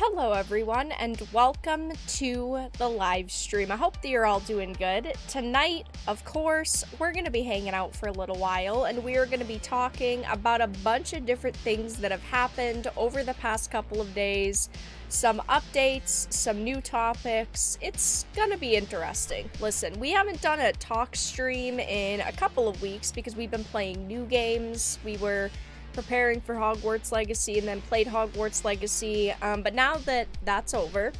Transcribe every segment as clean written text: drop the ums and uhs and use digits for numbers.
Hello everyone, and welcome to the live stream. I hope that you're all doing good. Tonight, of course, we're going to be hanging out for a little while, and we are going to be talking about a bunch of different things that have happened over the past couple of days. Some updates, some new topics. It's going to be interesting. Listen, we haven't done a talk stream in a couple of weeks because we've been playing new games. We were preparing for Hogwarts Legacy and then played Hogwarts Legacy, but now that that's over,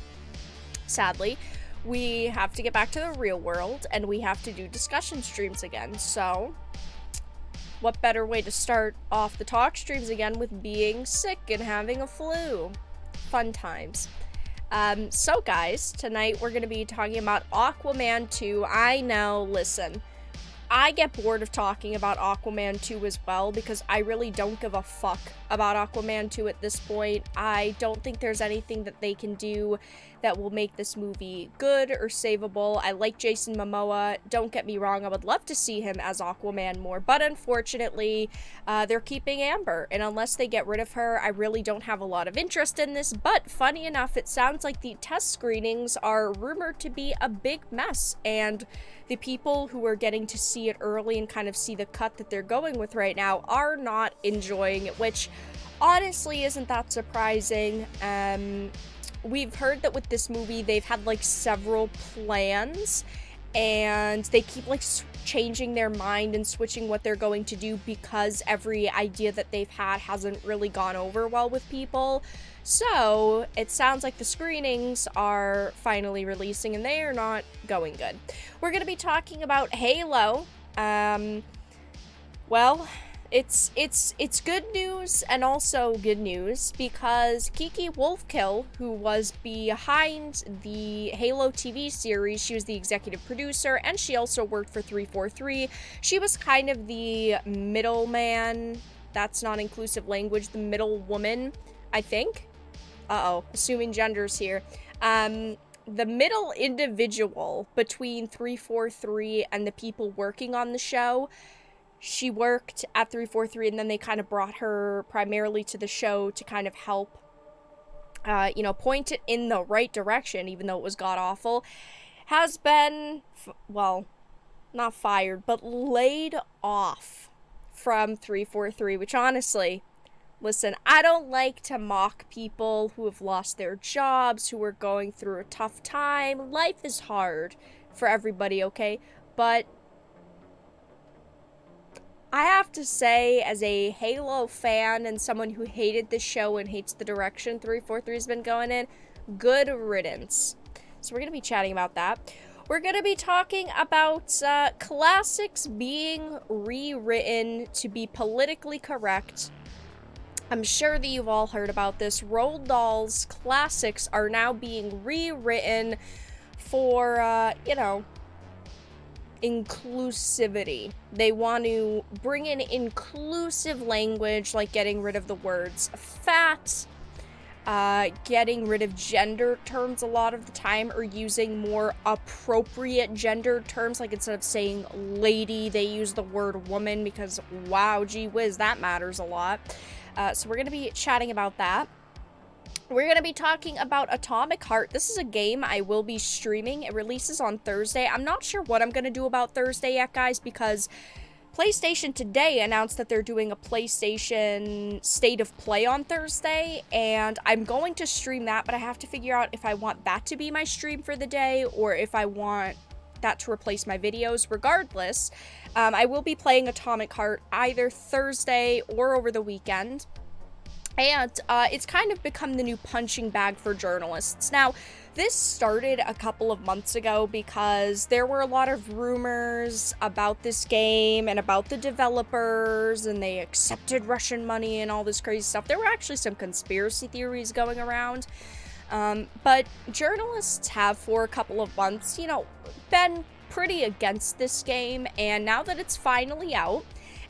sadly, we have to get back to the real world and we have to do discussion streams again. So what better way to start off the talk streams again with being sick and having a flu? Fun times. So guys, tonight we're going to be talking about Aquaman 2. I know, listen, I get bored of talking about Aquaman 2 as well because I really don't give a fuck about Aquaman 2 at this point. I don't think there's anything that they can do that will make this movie good or savable. I like Jason Momoa, don't get me wrong, I would love to see him as Aquaman more, but unfortunately, they're keeping Amber, and unless they get rid of her, I really don't have a lot of interest in this. But funny enough, it sounds like the test screenings are rumored to be a big mess, and the people who are getting to see it early and kind of see the cut that they're going with right now are not enjoying it, which honestly isn't that surprising. We've heard that with this movie, they've had like several plans and they keep like changing their mind and switching what they're going to do because every idea that they've had hasn't really gone over well with people. So it sounds like the screenings are finally releasing and they are not going good. We're going to be talking about Halo. Well, it's good news and also good news because Kiki Wolfkill, who was behind the Halo TV series, she was the executive producer and she also worked for 343. She was kind of the middleman. That's not inclusive language. The middle woman, I think. Assuming genders here. The middle individual between 343 and the people working on the show. She worked at 343 and then they kind of brought her primarily to the show to kind of help, point it in the right direction, even though it was god-awful. Has been, well, not fired, but laid off from 343, which honestly, listen, I don't like to mock people who have lost their jobs, who are going through a tough time. Life is hard for everybody, okay? But I have to say, as a Halo fan and someone who hated the show and hates the direction 343's been going in, good riddance. So we're going to be chatting about that. We're going to be talking about classics being rewritten to be politically correct. I'm sure that you've all heard about this. Roald Dahl's classics are now being rewritten for, inclusivity. They want to bring in inclusive language, like getting rid of the words fat, getting rid of gender terms a lot of the time, or using more appropriate gender terms, like instead of saying lady, they use the word woman because, wow, gee whiz, that matters a lot. So we're going to be chatting about that. We're going to be talking about Atomic Heart. This is a game I will be streaming. It releases on Thursday. I'm not sure what I'm going to do about Thursday yet, guys, because PlayStation today announced that they're doing a PlayStation State of Play on Thursday, and I'm going to stream that, but I have to figure out if I want that to be my stream for the day or if I want that to replace my videos. Regardless, I will be playing Atomic Heart either Thursday or over the weekend. And it's kind of become the new punching bag for journalists. Now, this started a couple of months ago because there were a lot of rumors about this game and about the developers, and they accepted Russian money and all this crazy stuff. There were actually some conspiracy theories going around. But journalists have, for a couple of months, been pretty against this game, and now that it's finally out,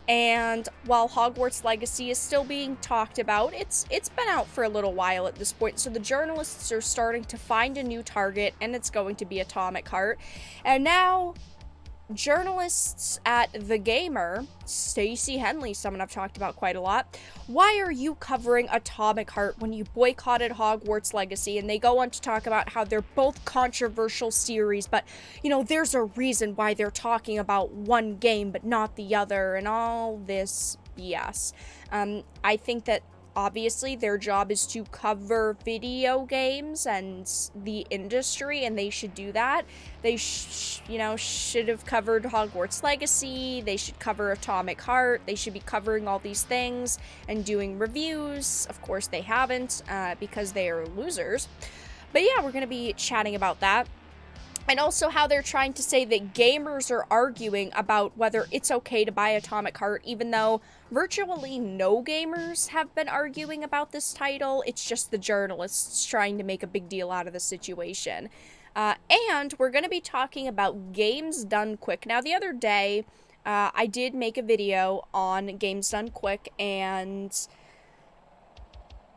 and while Hogwarts Legacy is still being talked about, it's been out for a little while at this point, so the journalists are starting to find a new target, and it's going to be Atomic Heart. And now, journalists at The Gamer, Stacey Henley, someone I've talked about quite a lot, why are you covering Atomic Heart when you boycotted Hogwarts Legacy? And they go on to talk about how they're both controversial series, but, you know, there's a reason why they're talking about one game but not the other, and all this BS. I think that obviously their job is to cover video games and the industry, and they should do that. They should have covered Hogwarts Legacy, they should cover Atomic Heart, they should be covering all these things and doing reviews. Of course they haven't, because they are losers. But yeah, we're gonna be chatting about that. And also how they're trying to say that gamers are arguing about whether it's okay to buy Atomic Heart, even though virtually no gamers have been arguing about this title. It's just the journalists trying to make a big deal out of the situation. And we're going to be talking about games done quick. Now, the other day, I did make a video on games done quick and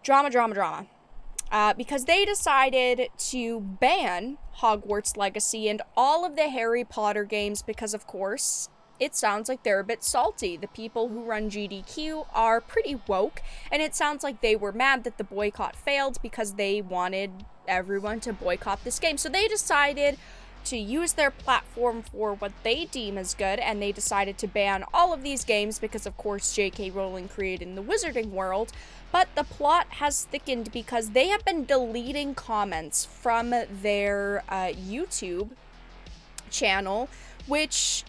drama. Because they decided to ban Hogwarts Legacy and all of the Harry Potter games because, of course, it sounds like they're a bit salty. The people who run GDQ are pretty woke, and it sounds like they were mad that the boycott failed because they wanted everyone to boycott this game. So they decided to use their platform for what they deem as good, and they decided to ban all of these games because, of course, J.K. Rowling created in the wizarding world. But the plot has thickened because they have been deleting comments from their YouTube channel, which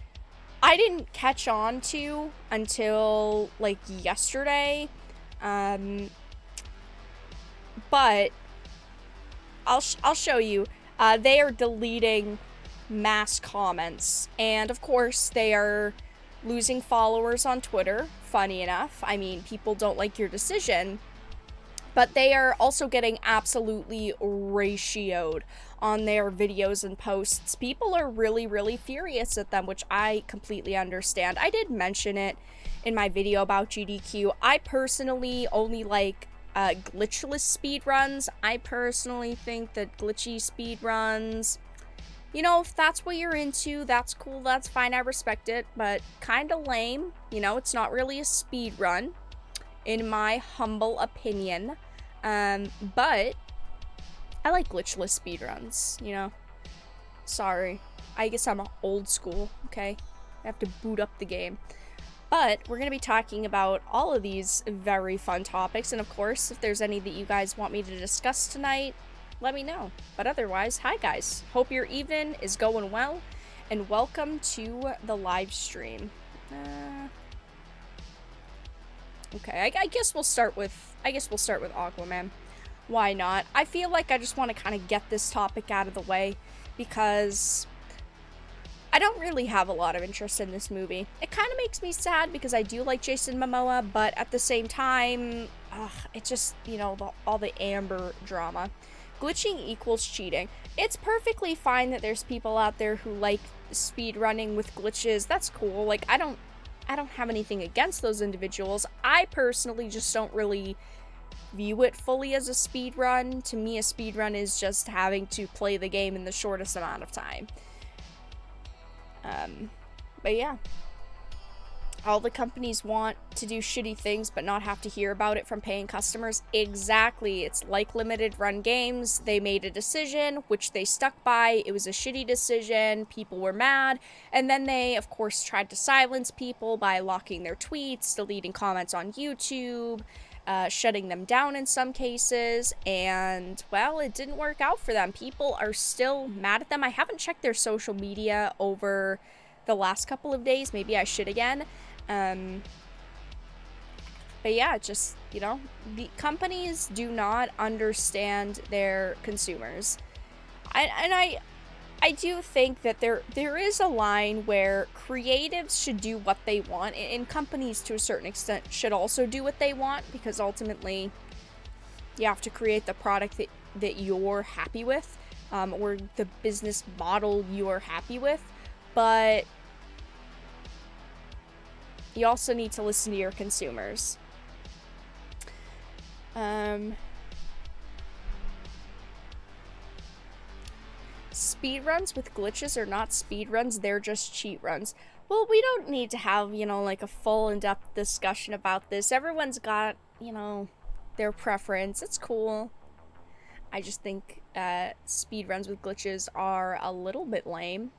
I didn't catch on to until, like, yesterday. But I'll show you. They are deleting mass comments, and of course they are losing followers on Twitter. Funny enough, I mean, people don't like your decision, but they are also getting absolutely ratioed on their videos and posts. People are really furious at them, which I completely understand. I did mention it in my video about GDQ. I personally only like glitchless speedruns. I personally think that glitchy speedruns, you know, if that's what you're into, that's cool, that's fine, I respect it, but kind of lame. You know, it's not really a speedrun, in my humble opinion. But I like glitchless speedruns, you know. Sorry. I guess I'm old school, okay? I have to boot up the game. But we're going to be talking about all of these very fun topics, and of course, if there's any that you guys want me to discuss tonight, let me know. But otherwise, hi guys. Hope your evening is going well, and welcome to the live stream. Okay, I guess we'll start with Aquaman. Why not? I feel like I just want to kind of get this topic out of the way because I don't really have a lot of interest in this movie. It kind of makes me sad because I do like Jason Momoa, but at the same time, it just, you know, all the Amber drama. Glitching equals cheating. It's perfectly fine that there's people out there who like speedrunning with glitches. That's cool. Like, I don't have anything against those individuals. I personally just don't really view it fully as a speedrun. To me, a speedrun is just having to play the game in the shortest amount of time. But yeah. All the companies want to do shitty things but not have to hear about it from paying customers. Exactly. It's like limited run games. They made a decision, which they stuck by. It was a shitty decision. People were mad. And then they, of course, tried to silence people by locking their tweets, deleting comments on YouTube, shutting them down in some cases. And, well, it didn't work out for them. People are still mad at them. I haven't checked their social media over the last couple of days. Maybe I should again. But yeah, just, you know, the companies do not understand their consumers. I do think that there is a line where creatives should do what they want, and companies to a certain extent should also do what they want, because ultimately you have to create the product that you're happy with, or the business model you're happy with, but you also need to listen to your consumers. Speedruns with glitches are not speedruns, they're just cheat runs. Well, we don't need to have, you know, like a full in-depth discussion about this. Everyone's got, you know, their preference. It's cool. I just think speedruns with glitches are a little bit lame.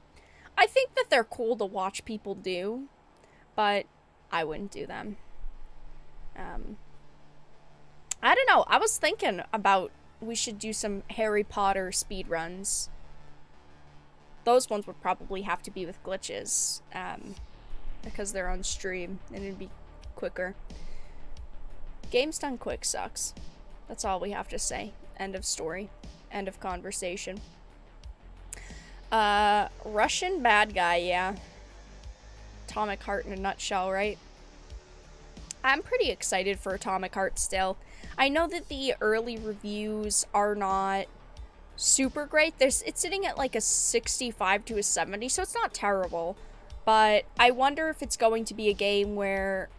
I think that they're cool to watch people do, but I wouldn't do them. I don't know. I was thinking about we should do some Harry Potter speedruns. Those ones would probably have to be with glitches, because they're on stream and it'd be quicker. Games done quick sucks. That's all we have to say. End of story. End of conversation. Russian bad guy, yeah. Atomic Heart in a nutshell, right? I'm pretty excited for Atomic Heart still. I know that the early reviews are not super great. It's sitting at like a 65 to a 70, so it's not terrible. But I wonder if it's going to be a game where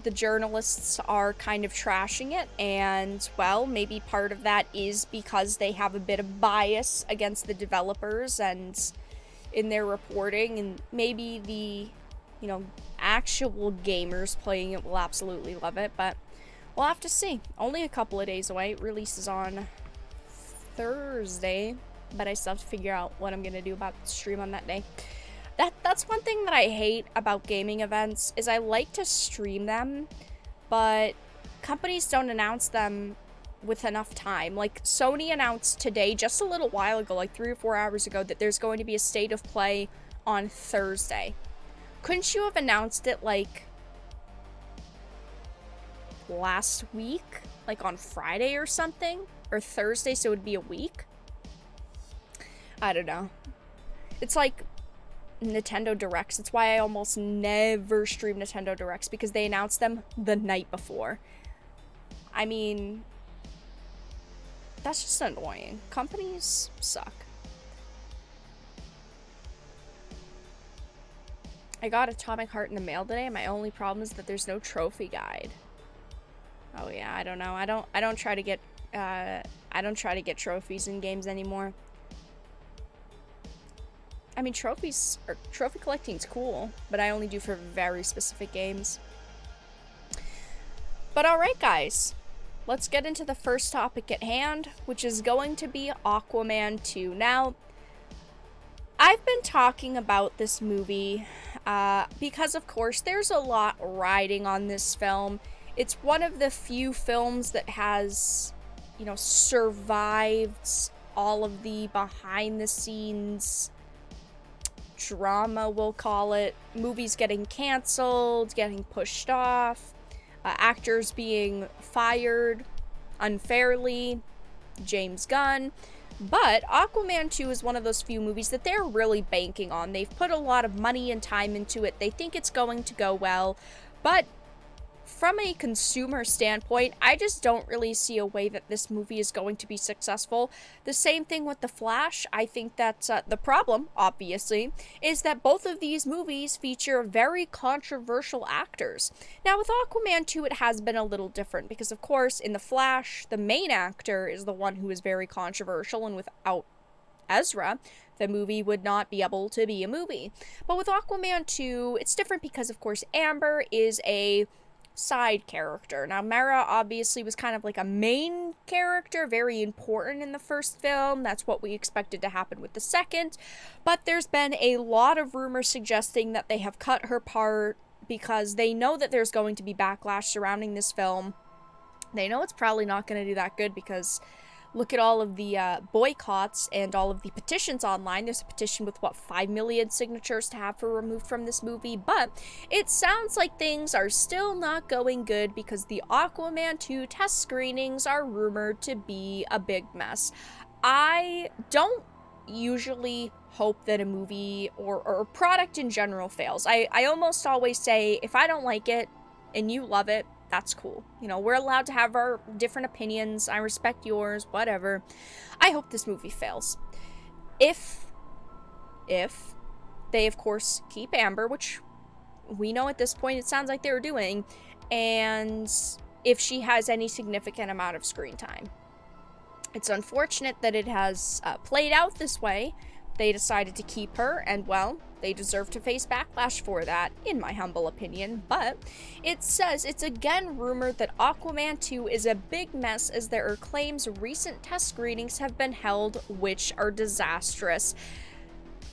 the journalists are kind of trashing it, and, well, maybe part of that is because they have a bit of bias against the developers and in their reporting, and maybe the, you know, actual gamers playing it will absolutely love it, but we'll have to see. Only a couple of days away. It releases on Thursday, but I still have to figure out what I'm gonna do about the stream on that day. That's one thing that I hate about gaming events, is I like to stream them, but companies don't announce them with enough time. Like, Sony announced today, just a little while ago, like 3 or 4 hours ago, that there's going to be a state of play on Thursday. Couldn't you have announced it, like, last week? Like on Friday or something? Or Thursday, so it would be a week? I don't know. It's like Nintendo Directs. It's why I almost never stream Nintendo Directs, because they announce them the night before. I mean, that's just annoying. Companies suck. I got Atomic Heart in the mail today, and my only problem is that there's no trophy guide. Oh yeah, I don't know. I don't try to get trophies in games anymore. I mean, trophy collecting's cool, but I only do for very specific games. But alright, guys. Let's get into the first topic at hand, which is going to be Aquaman 2. Now, I've been talking about this movie because, of course, there's a lot riding on this film. It's one of the few films that has, you know, survived all of the behind-the-scenes drama, we'll call it. Movies getting canceled, getting pushed off, actors being fired unfairly, James Gunn. But Aquaman 2 is one of those few movies that they're really banking on. They've put a lot of money and time into it. They think it's going to go well. But from a consumer standpoint, I just don't really see a way that this movie is going to be successful. The same thing with The Flash. I think that the problem, obviously, is that both of these movies feature very controversial actors. Now, with Aquaman 2, it has been a little different because, of course, in The Flash, the main actor is the one who is very controversial, and without Ezra, the movie would not be able to be a movie. But with Aquaman 2, it's different because, of course, Amber is a side character. Now, Mara obviously was kind of like a main character, very important in the first film. That's what we expected to happen with the second. But there's been a lot of rumors suggesting that they have cut her part because they know that there's going to be backlash surrounding this film. They know it's probably not going to do that good because look at all of the boycotts and all of the petitions online. There's a petition with, what, 5 million signatures to have her removed from this movie. But it sounds like things are still not going good because the Aquaman 2 test screenings are rumored to be a big mess. I don't usually hope that a movie or a product in general fails. I almost always say, if I don't like it and you love it, that's cool. You know, we're allowed to have our different opinions. I respect yours, whatever. I hope this movie fails. If they, of course, keep Amber, which we know at this point it sounds like they're doing, and if she has any significant amount of screen time. It's unfortunate that it has played out this way. They decided to keep her, and well, they deserve to face backlash for that, in my humble opinion. But it says it's again rumored that Aquaman 2 is a big mess, as there are claims recent test screenings have been held which are disastrous.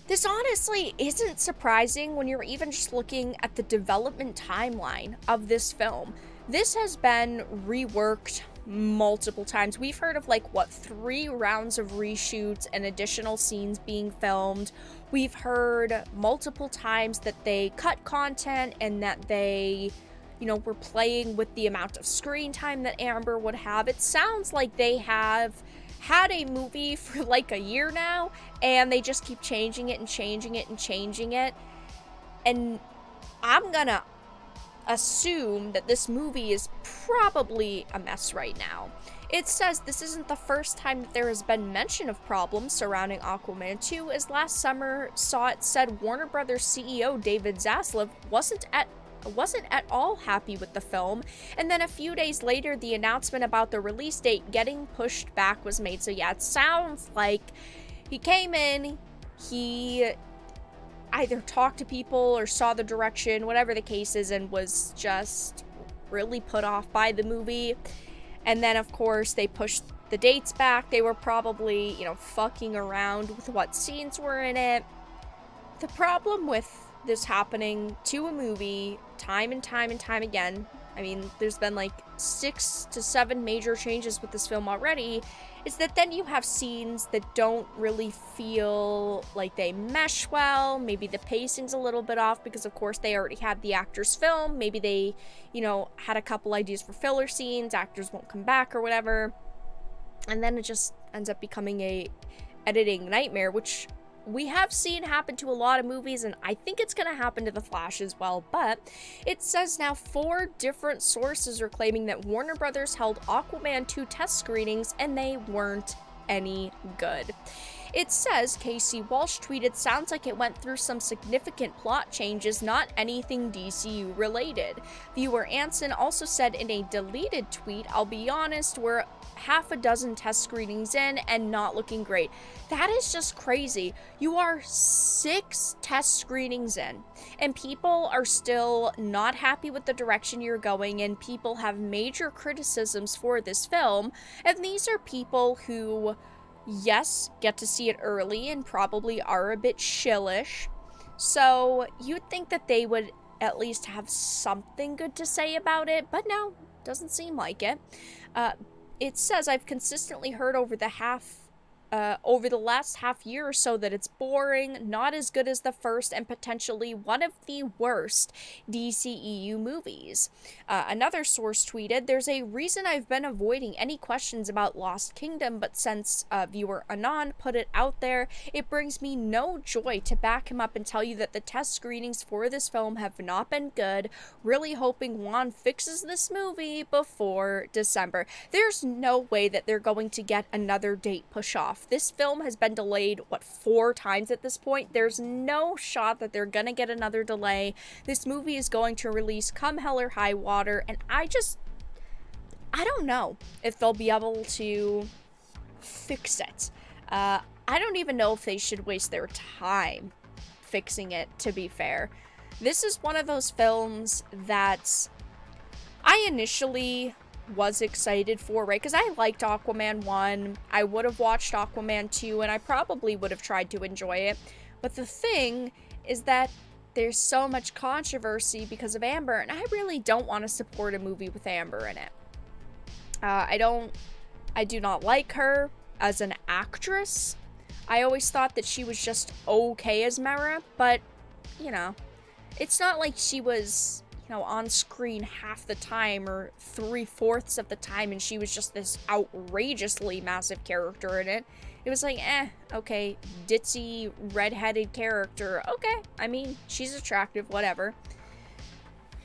This honestly isn't surprising when you're even just looking at the development timeline of this film. This has been reworked multiple times. We've heard of 3 rounds of reshoots and additional scenes being filmed. We've heard multiple times that they cut content and that they, were playing with the amount of screen time that Amber would have. It sounds like they have had a movie for a year now, and they just keep changing it and changing it and changing it. And I'm gonna assume that this movie is probably a mess right now. It says this isn't the first time that there has been mention of problems surrounding Aquaman 2, as last summer saw it said Warner Brothers CEO David Zaslav wasn't at all happy with the film, and then a few days later the announcement about the release date getting pushed back was made. So yeah, it sounds like he came in, he either talked to people or saw the direction, whatever the case is, and was just really put off by the movie. And then of course they pushed the dates back. They were probably, fucking around with what scenes were in it. The problem with this happening to a movie time and time and time again, I mean, there's been 6 to 7 major changes with this film already, is that then you have scenes that don't really feel like they mesh well. Maybe the pacing's a little bit off because of course they already had the actors film. Maybe they, had a couple ideas for filler scenes, actors won't come back or whatever. And then it just ends up becoming a editing nightmare, which we have seen happen to a lot of movies, and I think it's going to happen to The Flash as well. But it says now 4 different sources are claiming that Warner Brothers held Aquaman 2 test screenings and they weren't any good. It says Casey Walsh tweeted, "Sounds like it went through some significant plot changes, not anything DCU related." Viewer Anson also said in a deleted tweet, "I'll be honest, we're half a dozen test screenings in and not looking great." That is just crazy. You are 6 test screenings in and people are still not happy with the direction you're going, and people have major criticisms for this film. And these are people who, yes, get to see it early and probably are a bit shillish. So you'd think that they would at least have something good to say about it, but no, doesn't seem like it. It says, "I've consistently heard over the last half year or so that it's boring, not as good as the first, and potentially one of the worst DCEU movies." Another source tweeted, "There's a reason I've been avoiding any questions about Lost Kingdom, but since viewer Anon put it out there, it brings me no joy to back him up and tell you that the test screenings for this film have not been good. Really hoping Juan fixes this movie before December." There's no way that they're going to get another date push off. This film has been delayed, 4 times at this point? There's no shot that they're gonna get another delay. This movie is going to release come hell or high water, and I don't know if they'll be able to fix it. I don't even know if they should waste their time fixing it, to be fair. This is one of those films that I initially was excited for, right? Because I liked Aquaman 1, I would have watched Aquaman 2, and I probably would have tried to enjoy it. But the thing is that there's so much controversy because of Amber, and I really don't want to support a movie with Amber in it. I do not like her as an actress. I always thought that she was just okay as Mera, but, it's not like she was on screen half the time or 3/4 of the time and she was just this outrageously massive character in it. It was okay, ditzy, redheaded character. Okay, I mean, she's attractive, whatever.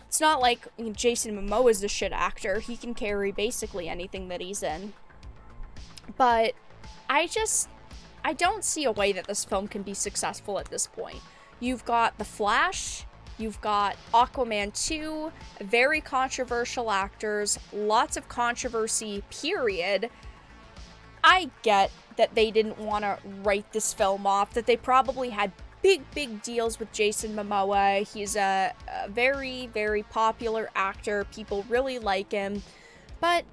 It's not like Jason Momoa is a shit actor. He can carry basically anything that he's in. But I don't see a way that this film can be successful at this point. You've got The Flash, you've got Aquaman 2, very controversial actors, lots of controversy, period. I get that they didn't want to write this film off, that they probably had big deals with Jason Momoa. He's a very, very popular actor. People really like him. But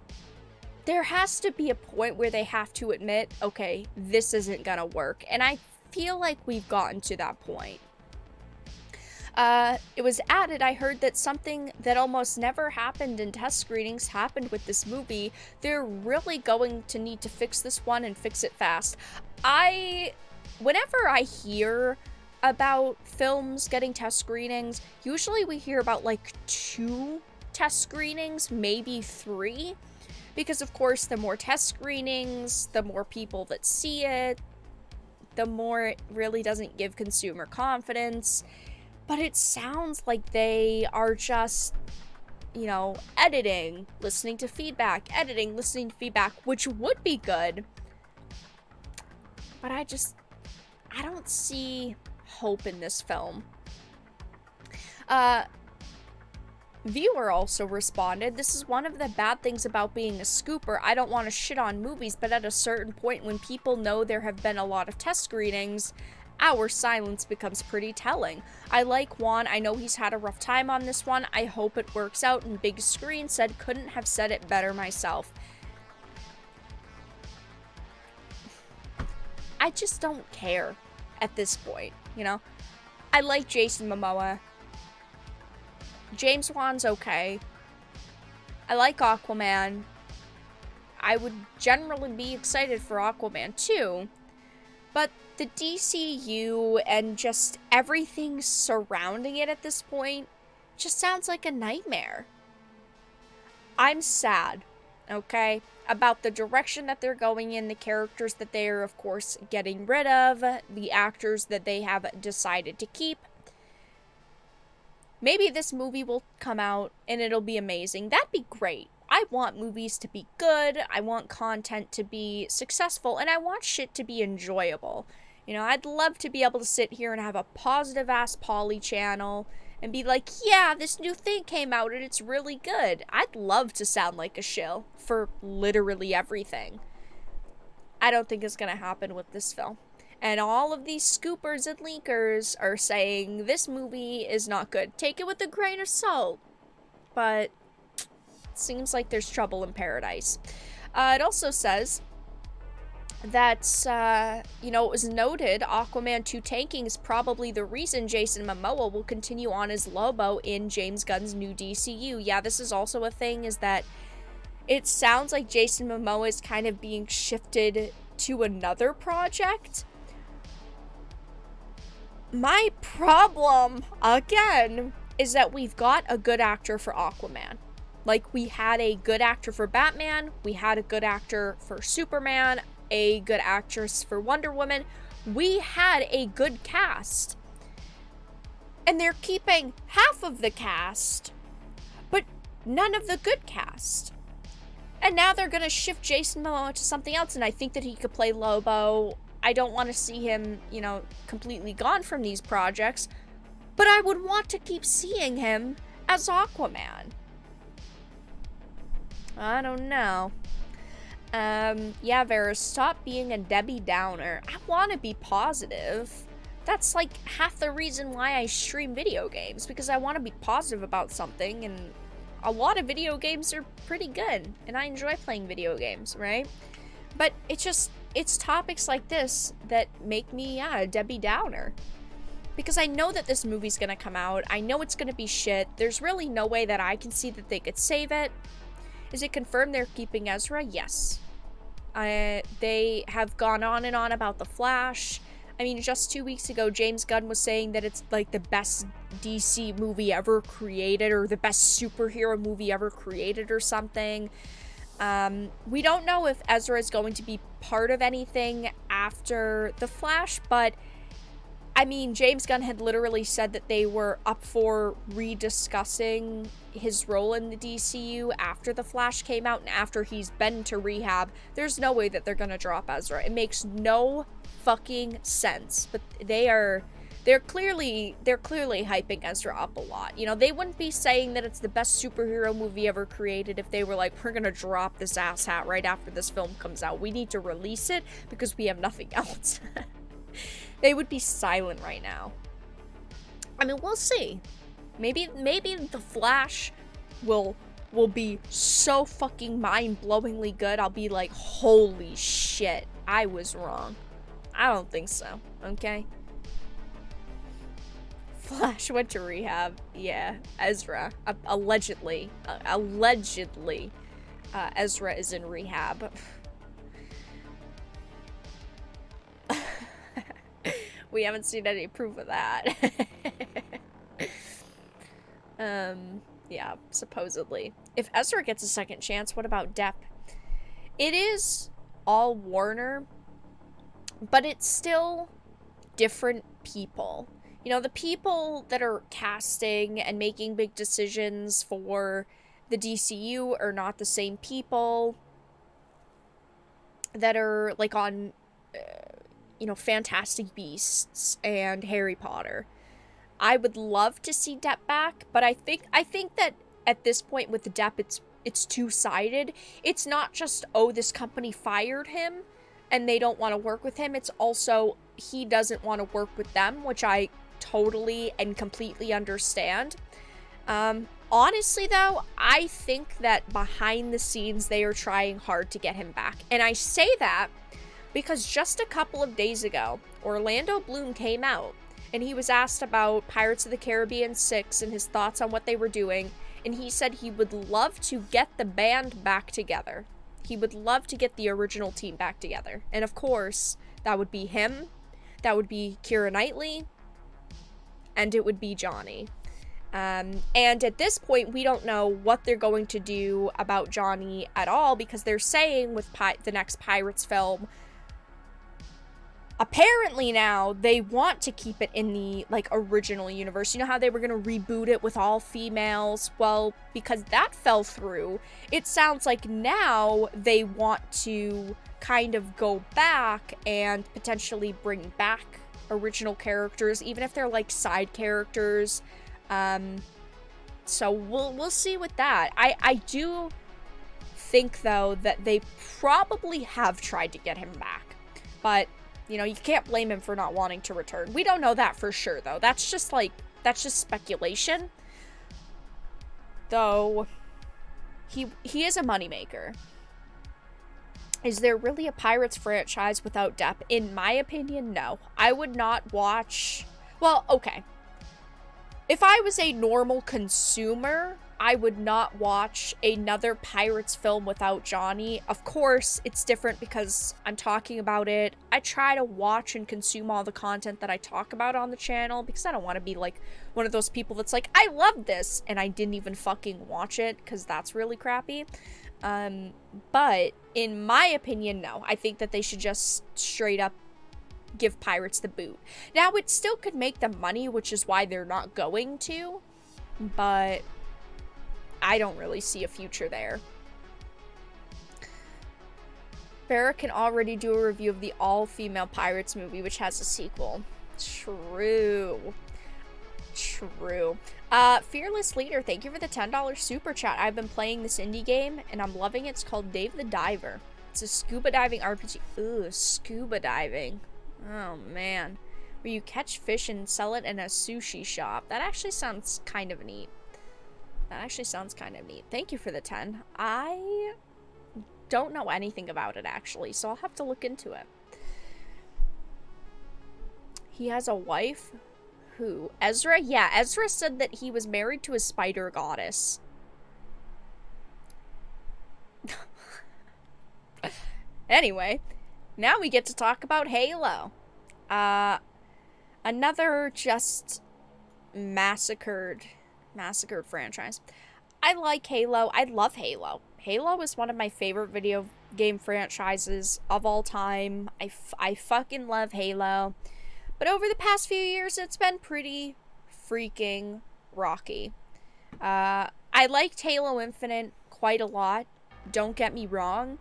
there has to be a point where they have to admit, okay, this isn't gonna work. And I feel like we've gotten to that point. It was added, I heard that something that almost never happened in test screenings happened with this movie. They're really going to need to fix this one and fix it fast. Whenever I hear about films getting test screenings, usually we hear about like 2 test screenings, maybe 3. Because of course, the more test screenings, the more people that see it, the more it really doesn't give consumer confidence. But it sounds like they are just, you know, editing, listening to feedback, editing, listening to feedback, which would be good. But I don't see hope in this film. Viewer also responded, "This is one of the bad things about being a scooper. I don't want to shit on movies, but at a certain point when people know there have been a lot of test screenings, our silence becomes pretty telling. I like Juan. I know he's had a rough time on this one. I hope it works out." And Big Screen said, "Couldn't have said it better myself." I just don't care at this point, you know? I like Jason Momoa. James Wan's okay. I like Aquaman. I would generally be excited for Aquaman too. But the DCU and just everything surrounding it at this point just sounds like a nightmare. I'm sad, okay, about the direction that they're going in, the characters that they are, of course, getting rid of, the actors that they have decided to keep. Maybe this movie will come out and it'll be amazing. That'd be great. I want movies to be good, I want content to be successful, and I want shit to be enjoyable. You know, I'd love to be able to sit here and have a positive-ass Polly channel and be like, yeah, this new thing came out and it's really good. I'd love to sound like a shill for literally everything. I don't think it's gonna happen with this film. And all of these scoopers and leakers are saying this movie is not good. Take it with a grain of salt. But it seems like there's trouble in paradise. It also says that, you know, it was noted Aquaman 2 tanking is probably the reason Jason Momoa will continue on as Lobo in James Gunn's new DCU. Yeah, this is also a thing, is that it sounds like Jason Momoa is kind of being shifted to another project. My problem, again, is that we've got a good actor for Aquaman. Like, we had a good actor for Batman, we had a good actor for Superman, a good actress for Wonder Woman. We had a good cast. And they're keeping half of the cast, but none of the good cast. And now they're gonna shift Jason Momoa to something else, and I think that he could play Lobo. I don't want to see him, you know, completely gone from these projects, but I would want to keep seeing him as Aquaman. I don't know. Yeah, Vara, stop being a Debbie Downer. I want to be positive. That's like half the reason why I stream video games, because I want to be positive about something, and a lot of video games are pretty good, and I enjoy playing video games, right? But it's topics like this that make me, a Debbie Downer. Because I know that this movie's gonna come out, I know it's gonna be shit, there's really no way that I can see that they could save it. Is it confirmed they're keeping Ezra? Yes. They have gone on and on about The Flash. I mean, just 2 weeks ago, James Gunn was saying that it's like the best DC movie ever created, or the best superhero movie ever created, or something. We don't know if Ezra is going to be part of anything after The Flash, but I mean, James Gunn had literally said that they were up for rediscussing his role in the DCU after The Flash came out and after he's been to rehab. There's no way that they're gonna drop Ezra. It makes no fucking sense. But they are they're clearly hyping Ezra up a lot. You know, they wouldn't be saying that it's the best superhero movie ever created if they were like, we're gonna drop this asshat right after this film comes out. We need to release it because we have nothing else. They would be silent right now. I mean, we'll see. Maybe The Flash will be so fucking mind-blowingly good, I'll be like, holy shit, I was wrong. I don't think so, okay? Flash went to rehab. Yeah, Ezra. Allegedly. Allegedly. Ezra is in rehab. We haven't seen any proof of that. Yeah, supposedly. If Ezra gets a second chance, what about Depp? It is all Warner, but it's still different people. You know, the people that are casting and making big decisions for the DCU are not the same people that are, like, on, you know, Fantastic Beasts and Harry Potter. I would love to see Depp back, but I think that at this point with the Depp, it's two-sided. It's not just, oh, this company fired him and they don't want to work with him. It's also he doesn't want to work with them, which I totally and completely understand. Honestly, though, I think that behind the scenes, they are trying hard to get him back. And I say that because just a couple of days ago, Orlando Bloom came out and he was asked about Pirates of the Caribbean 6 and his thoughts on what they were doing. And he said he would love to get the band back together. He would love to get the original team back together. And of course, that would be him. That would be Keira Knightley. And it would be Johnny. And at this point, we don't know what they're going to do about Johnny at all, because they're saying with the next Pirates film, apparently now they want to keep it in the, like, original universe. You know how they were going to reboot it with all females? Well, because that fell through, it sounds like now they want to kind of go back and potentially bring back original characters, even if they're, like, side characters. So we'll see with that. I do think, though, that they probably have tried to get him back, but you know, you can't blame him for not wanting to return. We don't know that for sure, though. That's just speculation. Though, he is a moneymaker. Is there really a Pirates franchise without Depp? In my opinion, no. I would not watch... Well, okay. If I was a normal consumer, I would not watch another Pirates film without Johnny. Of course, it's different because I'm talking about it. I try to watch and consume all the content that I talk about on the channel because I don't want to be like one of those people that's like, I love this, and I didn't even fucking watch it because that's really crappy. But in my opinion, no. I think that they should just straight up give Pirates the boot. Now, it still could make them money, which is why they're not going to, but I don't really see a future there. Vara can already do a review of the all-female Pirates movie, which has a sequel. True. True. Fearless Leader, thank you for the $10 super chat. I've been playing this indie game, and I'm loving it. It's called Dave the Diver. It's a scuba diving RPG. Ooh, scuba diving. Oh, man. Where you catch fish and sell it in a sushi shop. That actually sounds kind of neat. Thank you for the 10. I don't know anything about it, actually, so I'll have to look into it. He has a wife? Who? Ezra? Yeah, Ezra said that he was married to a spider goddess. Anyway, now we get to talk about Halo. Another just massacred franchise. I like Halo. I love Halo. Halo is one of my favorite video game franchises of all time. I fucking love Halo. But over the past few years, it's been pretty freaking rocky. I liked Halo Infinite quite a lot. Don't get me wrong.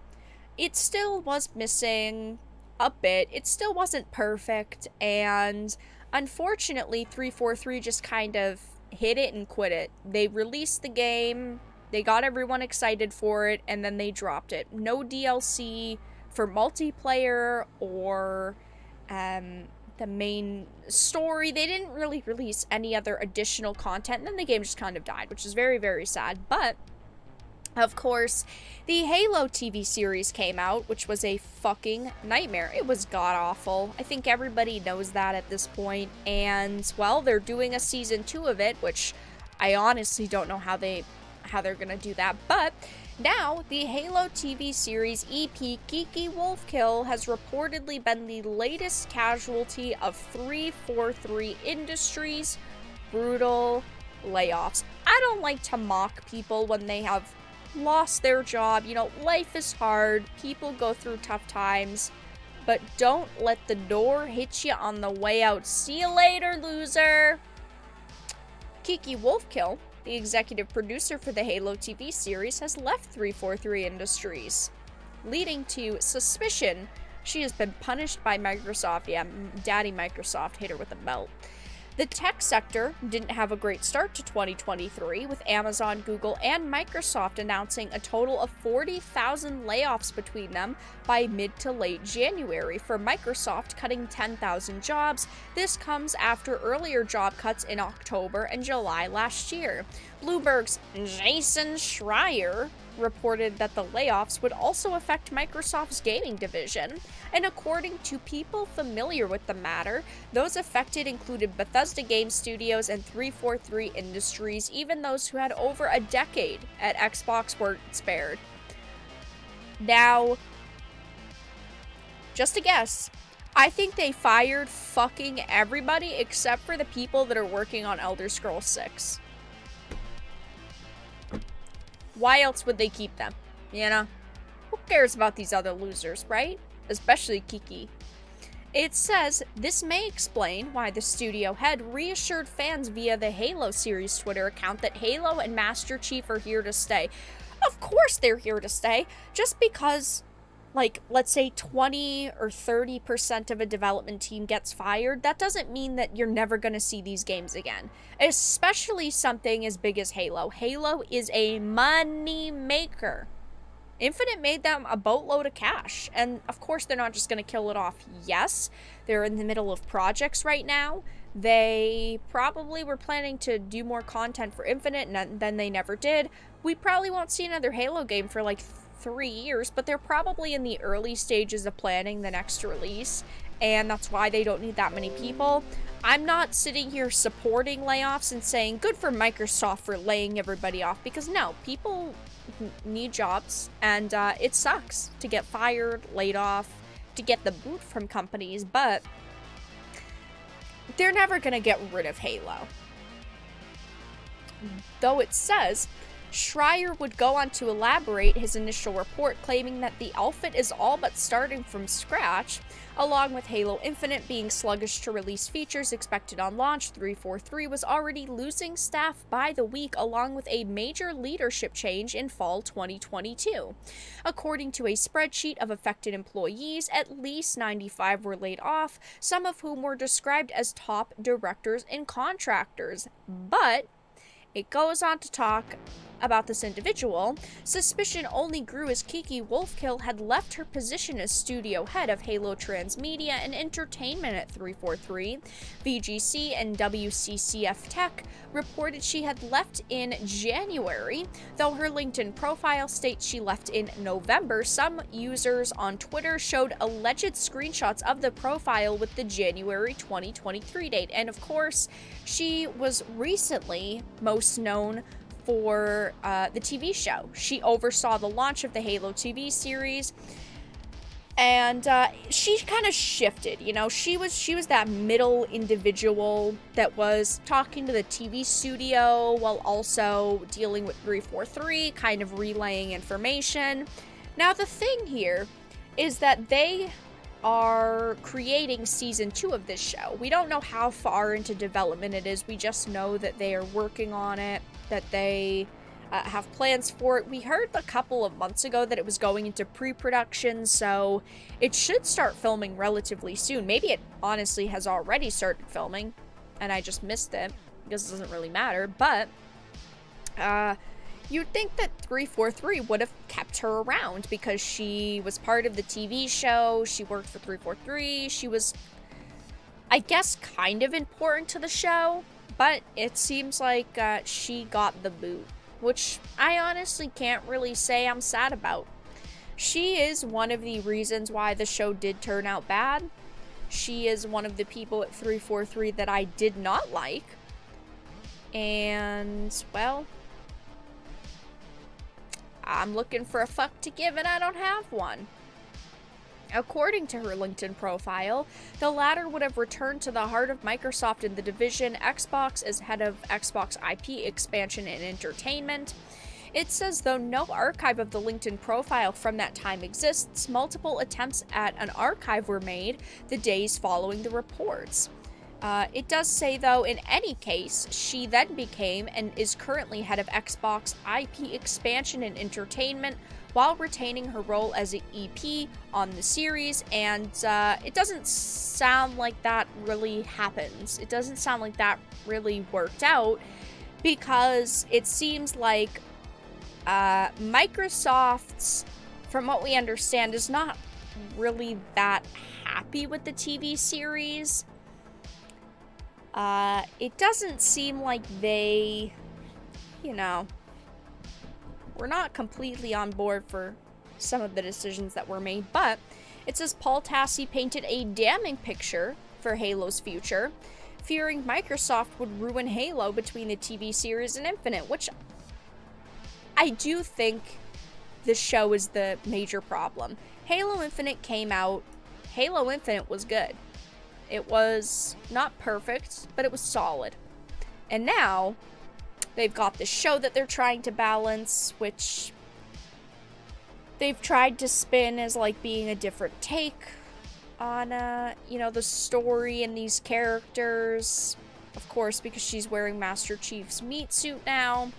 It still was missing a bit. It still wasn't perfect, and Unfortunately, 343 just kind of hit it and quit it. They released the game, they got everyone excited for it, and then they dropped it. No DLC for multiplayer or the main story. They didn't really release any other additional content, and then the game just kind of died, which is very, very sad. But of course, the Halo TV series came out, which was a fucking nightmare. It was god-awful. I think everybody knows that at this point. And, well, they're doing a season 2 of it, which I honestly don't know how they're gonna do that. But now, the Halo TV series EP Kiki Wolfkill has reportedly been the latest casualty of 343 Industries' brutal layoffs. I don't like to mock people when they have lost their job. You know, life is hard, people go through tough times, but don't let the door hit you on the way out. See you later, loser. Kiki Wolfkill, the executive producer for the Halo TV series, has left 343 Industries, leading to suspicion she has been punished by Microsoft. Yeah, Daddy Microsoft hit her with a belt. The tech sector didn't have a great start to 2023, with Amazon, Google, and Microsoft announcing a total of 40,000 layoffs between them by mid to late January. For Microsoft, cutting 10,000 jobs. This comes after earlier job cuts in October and July last year. Bloomberg's Jason Schreier reported that the layoffs would also affect Microsoft's gaming division, and according to people familiar with the matter, those affected included Bethesda Game Studios and 343 Industries. Even those who had over a decade at Xbox weren't spared. Now, just a guess, I think they fired fucking everybody except for the people that are working on Elder Scrolls 6. Why else would they keep them? You know? Who cares about these other losers, right? Especially Kiki. It says, this may explain why the studio head reassured fans via the Halo series Twitter account that Halo and Master Chief are here to stay. Of course they're here to stay. Just because, like, let's say 20 or 30% of a development team gets fired, that doesn't mean that you're never going to see these games again. Especially something as big as Halo. Halo is a money maker. Infinite made them a boatload of cash, and of course they're not just going to kill it off. Yes, they're in the middle of projects right now. They probably were planning to do more content for Infinite, and then they never did. We probably won't see another Halo game for like 3 years, but they're probably in the early stages of planning the next release, and that's why they don't need that many people. I'm not sitting here supporting layoffs and saying good for Microsoft for laying everybody off, because no, people need jobs, and it sucks to get fired, laid off, to get the boot from companies, but they're never gonna get rid of Halo. Though it says Schreier would go on to elaborate his initial report, claiming that the outfit is all but starting from scratch, along with Halo Infinite being sluggish to release features expected on launch. 343 was already losing staff by the week, along with a major leadership change in fall 2022. According to a spreadsheet of affected employees, at least 95 were laid off, some of whom were described as top directors and contractors. But it goes on to talk about this individual. Suspicion only grew as Kiki Wolfkill had left her position as studio head of Halo Transmedia and Entertainment at 343. VGC and WCCF Tech reported she had left in January, though her LinkedIn profile states she left in November. Some users on Twitter showed alleged screenshots of the profile with the January 2023 date, and of course, she was recently most known for the TV show. She oversaw the launch of the Halo TV series, and she kind of shifted. You know, she was that middle individual that was talking to the TV studio while also dealing with 343, kind of relaying information. Now the thing here is that they are creating season 2 of this show. We don't know how far into development it is. We just know that they are working on it, that they have plans for it. We heard a couple of months ago that it was going into pre-production, so it should start filming relatively soon. Maybe it honestly has already started filming, and I just missed it, because it doesn't really matter, but you'd think that 343 would have kept her around, because she was part of the TV show, she worked for 343, she was, I guess, kind of important to the show, but it seems like she got the boot, which I honestly can't really say I'm sad about. She is one of the reasons why the show did turn out bad. She is one of the people at 343 that I did not like. And, well, I'm looking for a fuck to give and I don't have one. According to her LinkedIn profile, the latter would have returned to the heart of Microsoft in the division Xbox as head of Xbox IP expansion and entertainment. It says, though no archive of the LinkedIn profile from that time exists, multiple attempts at an archive were made the days following the reports. It does say, though, in any case, she then became and is currently head of Xbox IP expansion and entertainment, while retaining her role as an EP on the series, and it doesn't sound like that really happens. It doesn't sound like that really worked out, because it seems like Microsoft, from what we understand, is not really that happy with the TV series. It doesn't seem like they, we're not completely on board for some of the decisions that were made, but it says Paul Tassi painted a damning picture for Halo's future, fearing Microsoft would ruin Halo between the TV series and Infinite, which I do think the show is the major problem. Halo Infinite came out. Halo Infinite was good. It was not perfect, but it was solid. And now they've got this show that they're trying to balance, which they've tried to spin as like being a different take on, the story and these characters. Of course, because she's wearing Master Chief's meat suit now.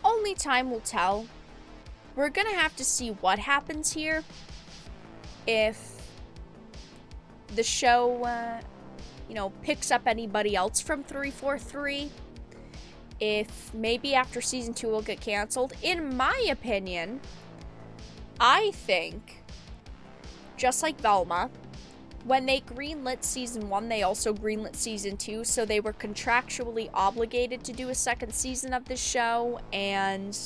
Only time will tell. We're gonna have to see what happens here. If the show, picks up anybody else from 343. If maybe after season 2 will get canceled. In my opinion, I think, just like Velma, when they greenlit season 1, they also greenlit season 2, so they were contractually obligated to do a second season of this show, and,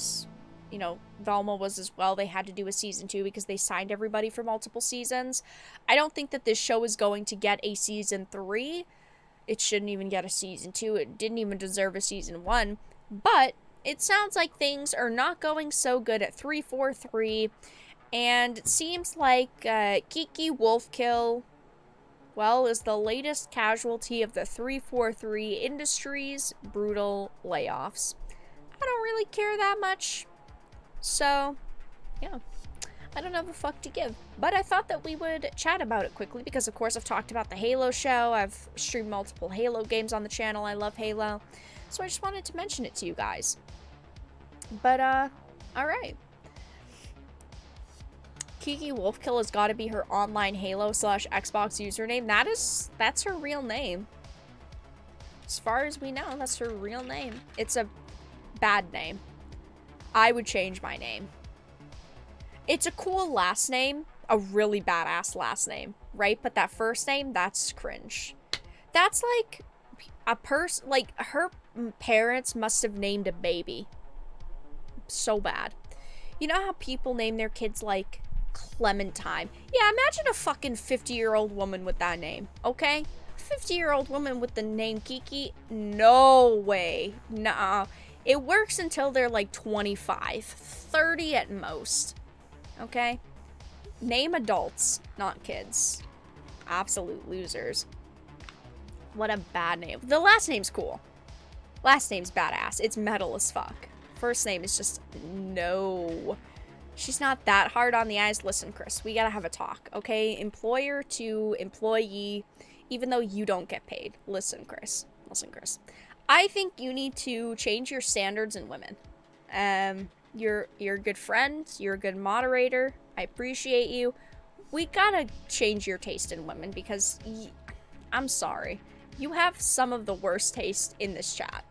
Velma was as well. They had to do a season 2 because they signed everybody for multiple seasons. I don't think that this show is going to get a season 3. It shouldn't even get a season 2. It didn't even deserve a season 1. But it sounds like things are not going so good at 343. And it seems like Kiki Wolfkill, is the latest casualty of the 343 Industries' brutal layoffs. I don't really care that much. So, yeah, I don't have a fuck to give. But I thought that we would chat about it quickly because, of course, I've talked about the Halo show. I've streamed multiple Halo games on the channel. I love Halo. So I just wanted to mention it to you guys. But, alright. Kiki Wolfkill has got to be her online Halo/Xbox username. That's her real name. As far as we know, that's her real name. It's a bad name. I would change my name. It's a cool last name, a really badass last name, right? But that first name, that's cringe. That's like a person, like her parents must have named a baby. So bad. You know how people name their kids like Clementine? Yeah, imagine a fucking 50-year-old woman with that name, okay? 50-year-old woman with the name Kiki? No way. Nuh-uh. It works until they're like 25, 30 at most. Okay? Name adults, not kids. Absolute losers. What a bad name. The last name's cool. Last name's badass. It's metal as fuck. First name is just no. She's not that hard on the eyes. Listen, Chris, we gotta have a talk, okay? Employer to employee, even though you don't get paid. Listen, Chris. Listen, Chris. I think you need to change your standards in women. You're a good friend. You're a good moderator. I appreciate you. We gotta change your taste in women because I'm sorry. You have some of the worst taste in this chat.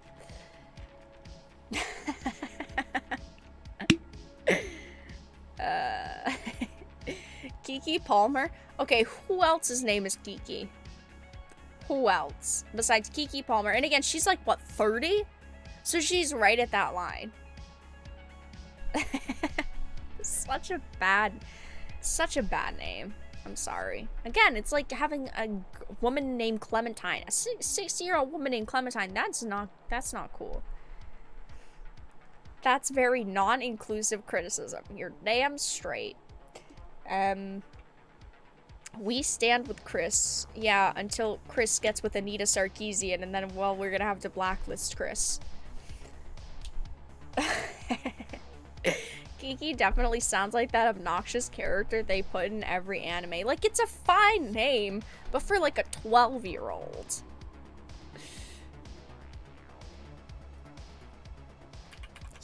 Kiki Palmer? Okay, who else's name is Kiki? Who else besides Kiki Palmer? And again, she's like, what, 30? So she's right at that line. Such a bad name. I'm sorry. Again, it's like having a woman named Clementine. A 60-year-old woman named Clementine. That's not cool. That's very non-inclusive criticism. You're damn straight. We stand with Chris. Yeah, until Chris gets with Anita Sarkeesian, and then, well, we're gonna have to blacklist Chris. Kiki definitely sounds like that obnoxious character they put in every anime. Like, it's a fine name, but for, like, a 12-year-old.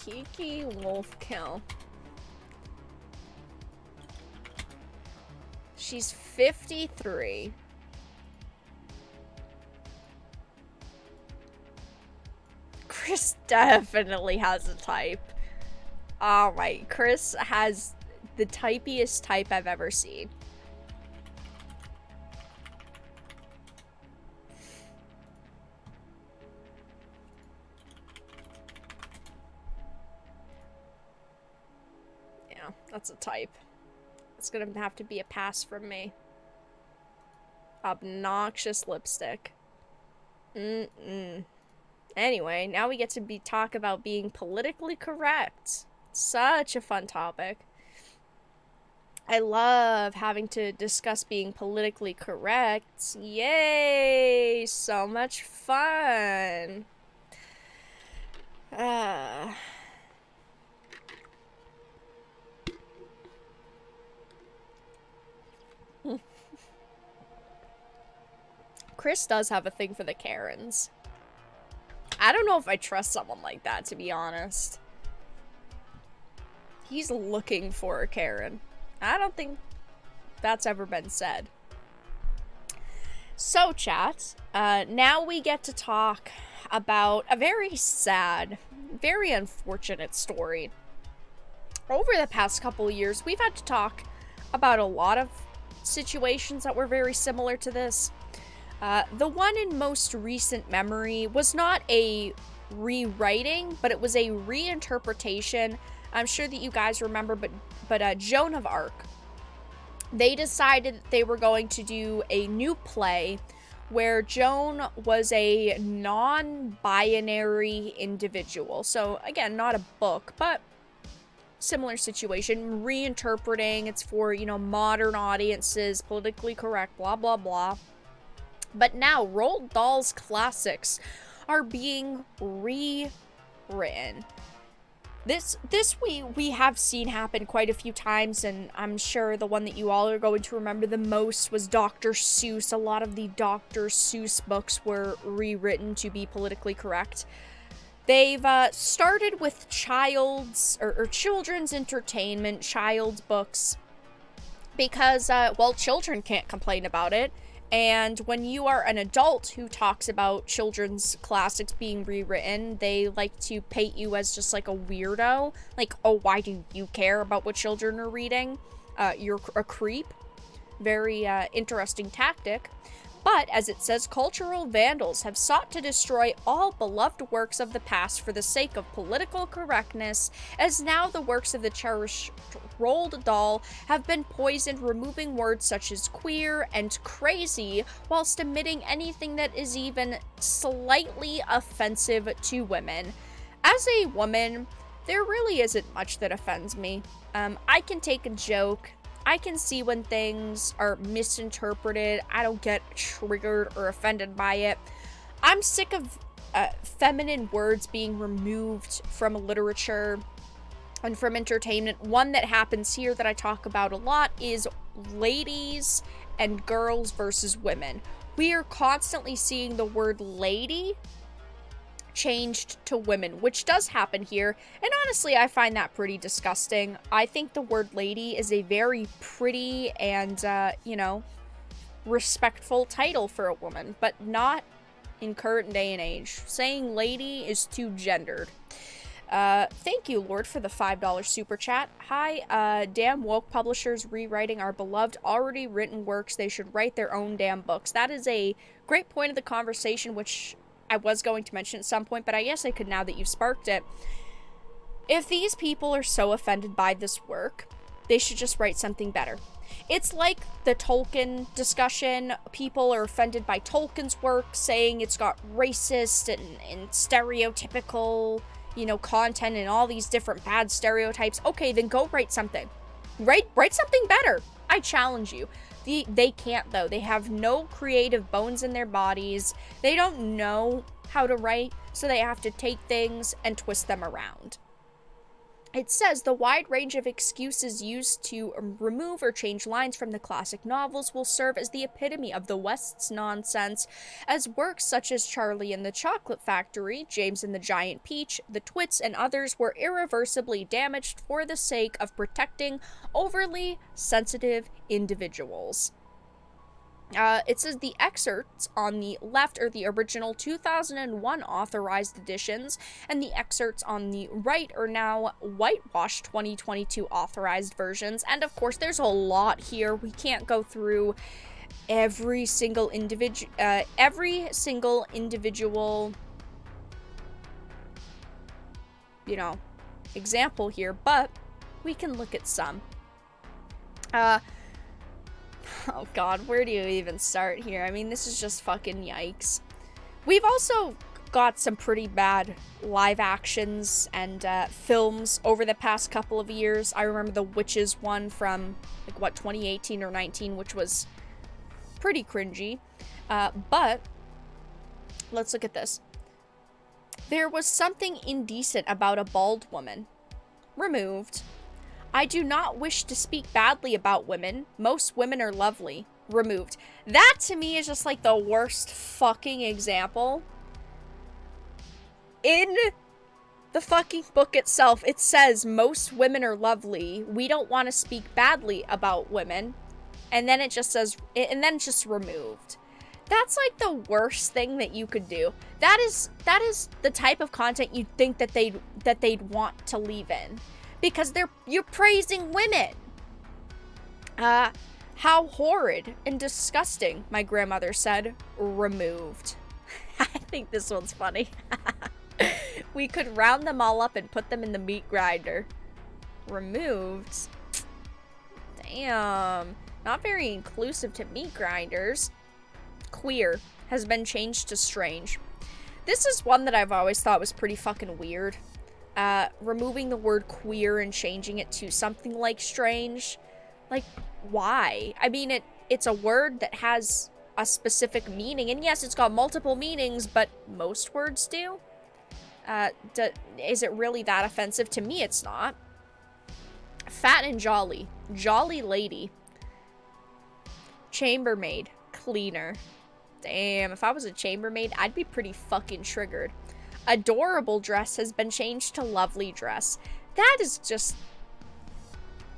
Kiki Wolfkill. She's 53. Chris definitely has a type. Oh my, Chris has the typiest type I've ever seen. Yeah, that's a type. It's gonna have to be a pass from me. Obnoxious lipstick. Anyway, now we get to talk about being politically correct. Such a fun topic. I love having to discuss being politically correct. Yay! So much fun. Chris does have a thing for the Karens. I don't know if I trust someone like that, to be honest. He's looking for a Karen. I don't think that's ever been said. So, chat, now we get to talk about a very sad, very unfortunate story. Over the past couple of years, we've had to talk about a lot of situations that were very similar to this. The one in most recent memory was not a rewriting, but it was a reinterpretation. I'm sure that you guys remember, but Joan of Arc. They decided that they were going to do a new play where Joan was a non-binary individual. So, again, not a book, but similar situation. Reinterpreting, it's for, you know, modern audiences, politically correct, blah, blah, blah. But now, Roald Dahl's classics are being rewritten. This we have seen happen quite a few times, and I'm sure the one that you all are going to remember the most was Dr. Seuss. A lot of the Dr. Seuss books were rewritten to be politically correct. They've started with children's entertainment, child's books, because, well, children can't complain about it. And when you are an adult who talks about children's classics being rewritten, they like to paint you as just like a weirdo. Like, oh, why do you care about what children are reading? You're a creep. Very interesting tactic. But, as it says, cultural vandals have sought to destroy all beloved works of the past for the sake of political correctness, as now the works of the cherished Roald Dahl have been poisoned, removing words such as queer and crazy, whilst omitting anything that is even slightly offensive to women. As a woman, there really isn't much that offends me. I can take a joke. I can see when things are misinterpreted. I don't get triggered or offended by it. I'm sick of feminine words being removed from literature and from entertainment. One that happens here that I talk about a lot is ladies and girls versus women. We are constantly seeing the word lady changed to women, which does happen here, and honestly, I find that pretty disgusting. I think the word lady is a very pretty and, you know, respectful title for a woman, but not in current day and age. Saying lady is too gendered. Thank you, Lord, for the $5 super chat. Hi, damn woke publishers rewriting our beloved already written works. They should write their own damn books. That is a great point of the conversation, which I was going to mention at some point, but I guess I could now that you've sparked it. If these people are so offended by this work, they should just write something better. It's like the Tolkien discussion. People are offended by Tolkien's work, saying it's got racist and stereotypical, you know, content and all these different bad stereotypes. Okay, then go write something. Write something better. I challenge you. They can't, though. They have no creative bones in their bodies. They don't know how to write, so they have to take things and twist them around. It says the wide range of excuses used to remove or change lines from the classic novels will serve as the epitome of the West's nonsense, as works such as Charlie and the Chocolate Factory, James and the Giant Peach, The Twits, and others were irreversibly damaged for the sake of protecting overly sensitive individuals. It says the excerpts on the left are the original 2001 authorized editions, and the excerpts on the right are now whitewashed 2022 authorized versions. And of course, there's a lot here. We can't go through every single individual, you know, example here, but we can look at some. Oh god, where do you even start here? I mean, this is just fucking yikes. We've also got some pretty bad live actions and films over the past couple of years. I remember the Witches one from, like, what, 2018 or 19, which was pretty cringy. But let's look at this. There was something indecent about a bald woman. Removed. I do not wish to speak badly about women. Most women are lovely. Removed. That, to me, is just, like, the worst fucking example. In the fucking book itself, it says most women are lovely. We don't want to speak badly about women. And then it just says, and then it's just removed. That's, like, the worst thing that you could do. That is the type of content you'd think that they'd want to leave in. Because you're praising women. How horrid and disgusting, my grandmother said. Removed. I think this one's funny. We could round them all up and put them in the meat grinder. Removed. Damn. Not very inclusive to meat grinders. Queer has been changed to strange. This is one that I've always thought was pretty fucking weird. Removing the word queer and changing it to something like strange. Like, why? I mean, it's a word that has a specific meaning, and yes, it's got multiple meanings, but most words do. Is it really that offensive? To me, it's not. Fat and jolly. Jolly lady. Chambermaid. Cleaner. Damn, if I was a chambermaid, I'd be pretty fucking triggered. Adorable dress has been changed to lovely dress. That is just...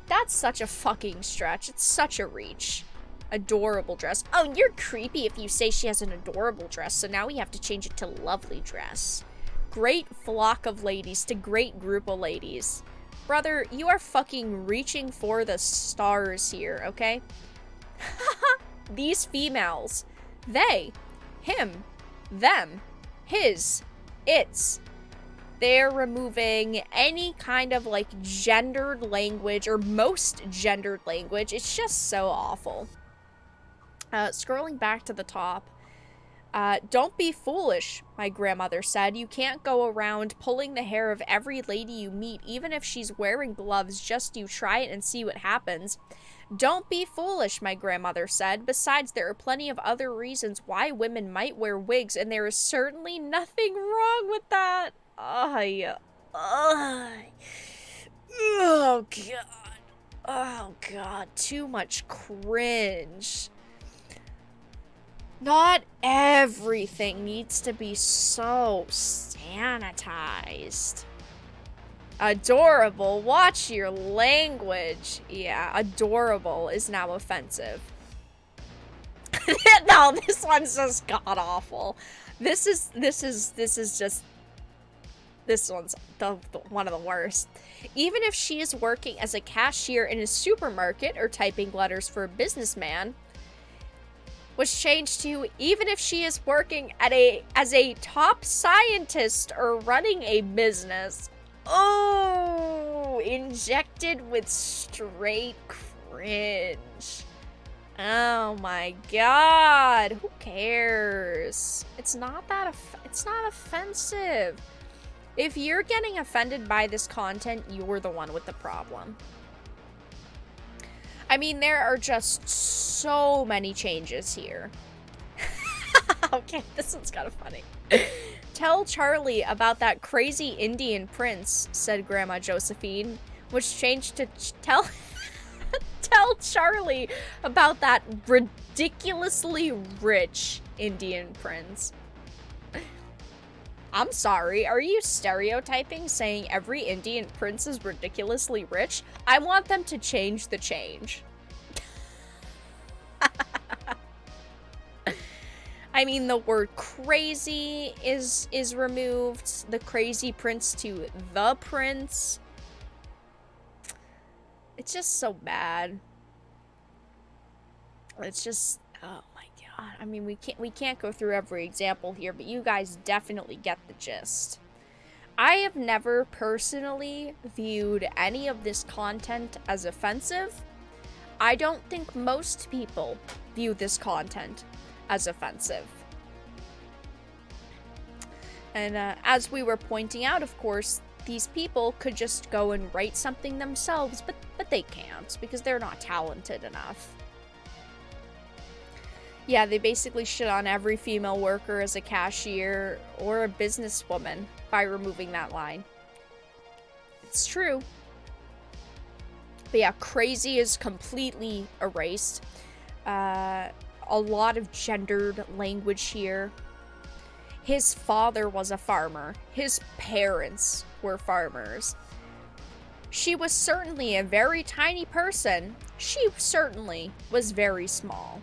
That's such a fucking stretch. It's such a reach. Adorable dress. Oh, you're creepy if you say she has an adorable dress, so now we have to change it to lovely dress. Great flock of ladies to great group of ladies. Brother, you are fucking reaching for the stars here, okay? These females. They. Him. Them. His. It's. They're removing any kind of, like, gendered language, or most gendered language. It's just so awful. Scrolling back to the top. Don't be foolish, my grandmother said. You can't go around pulling the hair of every lady you meet, even if she's wearing gloves. Just you try it and see what happens. Don't be foolish, my grandmother said. Besides, there are plenty of other reasons why women might wear wigs, and there is certainly nothing wrong with that. Oh, God. Oh, God. Too much cringe. Not everything needs to be so sad. sanitized. Adorable. Watch your language. Yeah, adorable is now offensive. No, this one's just god-awful. This one's one of the worst. Even if she is working as a cashier in a supermarket or typing letters for a businessman, was changed to even if she is working as a top scientist or running a business. Oh, injected with straight cringe. Oh my god, who cares? It's not offensive. If you're getting offended by this content, you're the one with the problem. I mean, there are just so many changes here. Okay, this one's kind of funny. Tell Charlie about that crazy Indian prince, said Grandma Josephine, which changed to tell Charlie about that ridiculously rich Indian prince. I'm sorry, are you stereotyping saying every Indian prince is ridiculously rich? I want them to change the change. I mean, the word crazy is removed. The crazy prince to the prince. It's just so bad. It's just, oh my god. I mean, we can't go through every example here, but you guys definitely get the gist. I have never personally viewed any of this content as offensive. I don't think most people view this content as offensive. And as we were pointing out, of course, these people could just go and write something themselves, but they can't because they're not talented enough. Yeah, they basically shit on every female worker as a cashier or a businesswoman by removing that line. It's true. But yeah, crazy is completely erased. A lot of gendered language here. His father was a farmer. His parents were farmers. She was certainly a very tiny person. She certainly was very small.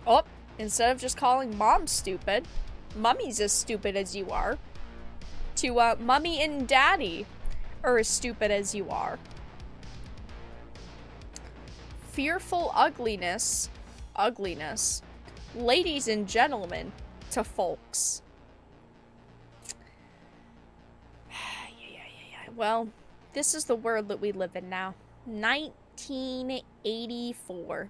Oh, instead of just calling mom stupid, mummy's as stupid as you are. To mummy and daddy are as stupid as you are. Fearful ugliness. Ladies and gentlemen, to folks. Yeah. Well, this is the world that we live in now. 1984.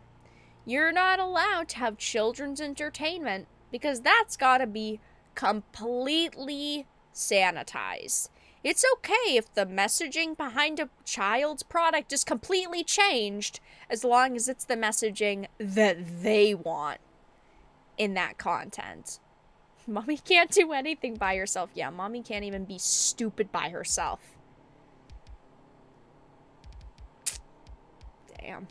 You're not allowed to have children's entertainment because that's gotta be completely sanitized. It's okay if the messaging behind a child's product is completely changed as long as it's the messaging that they want in that content. Mommy can't do anything by herself. Yeah, mommy can't even be stupid by herself. Damn.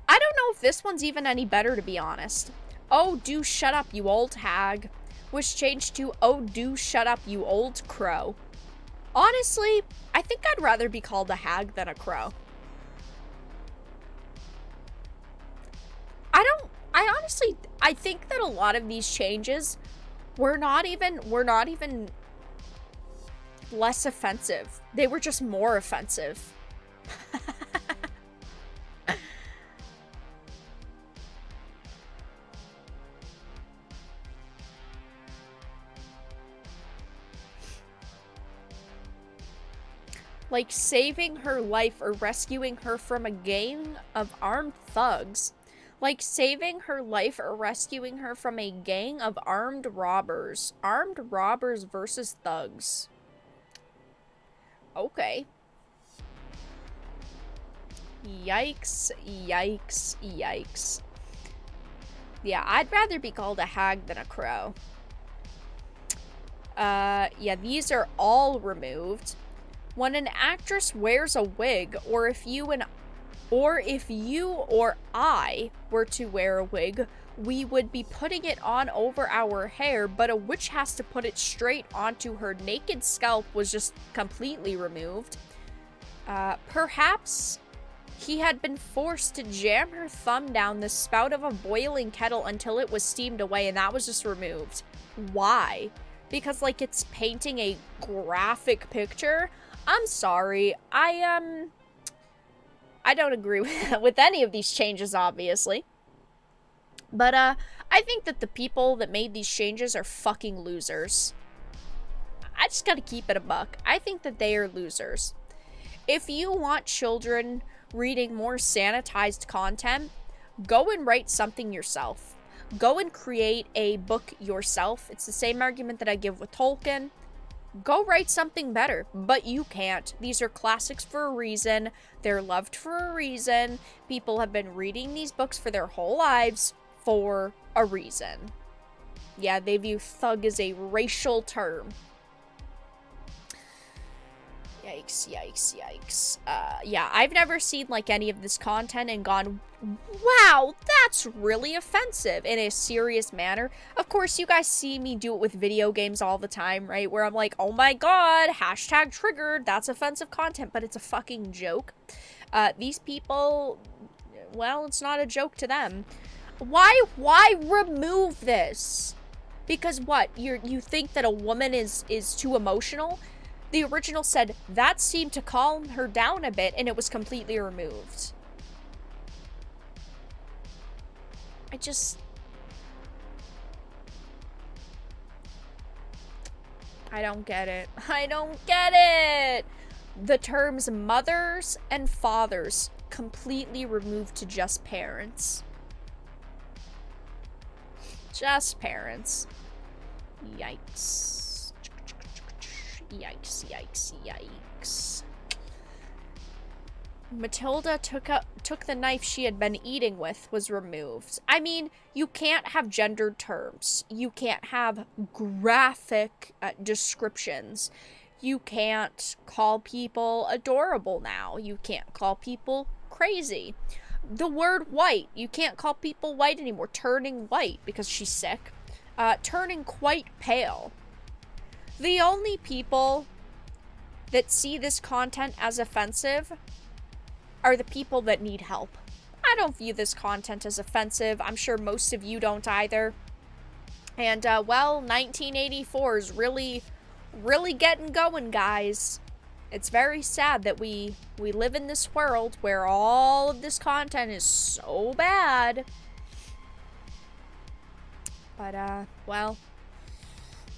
I don't know if this one's even any better, to be honest. Oh, do shut up, you old hag. Was changed to, oh, do shut up, you old crow. Honestly, I think I'd rather be called a hag than a crow. I think that a lot of these changes were not even less offensive. They were just more offensive. Like saving her life or rescuing her from a gang of armed thugs. Like saving her life or rescuing her from a gang of armed robbers. Armed robbers versus thugs. Okay. Yikes, yikes, yikes. Yeah, I'd rather be called a hag than a crow. Yeah, these are all removed. When an actress wears a wig, or if you Or if you or I were to wear a wig, we would be putting it on over our hair, but a witch has to put it straight onto her naked scalp was just completely removed. Perhaps he had been forced to jam her thumb down the spout of a boiling kettle until it was steamed away, and that was just removed. Why? Because, like, it's painting a graphic picture? I'm sorry. I don't agree with any of these changes, obviously. But, I think that the people that made these changes are fucking losers. I just gotta keep it a buck. I think that they are losers. If you want children reading more sanitized content, go and write something yourself. Go and create a book yourself. It's the same argument that I give with Tolkien. Go write something better, but you can't. These are classics for a reason. They're loved for a reason. People have been reading these books for their whole lives for a reason. Yeah, they view thug as a racial term. Yikes, yikes, yikes. Yeah, I've never seen, like, any of this content and gone, wow, that's really offensive in a serious manner. Of course, you guys see me do it with video games all the time, right? Where I'm like, oh my god, hashtag triggered, that's offensive content, but it's a fucking joke. These people, well, it's not a joke to them. Why remove this? Because what, you think that a woman is too emotional? The original said that seemed to calm her down a bit, and it was completely removed. I don't get it. I don't get it! The terms mothers and fathers completely removed to just parents. Just parents. Yikes. Yikes, yikes, yikes. Matilda took the knife she had been eating with was removed. I mean, you can't have gendered terms. You can't have graphic descriptions. You can't call people adorable now. You can't call people crazy. The word white. You can't call people white anymore. Turning white because she's sick. Turning quite pale. The only people that see this content as offensive are the people that need help. I don't view this content as offensive. I'm sure most of you don't either. And, well, 1984 is really getting going, guys. It's very sad that we live in this world where all of this content is so bad. But, well,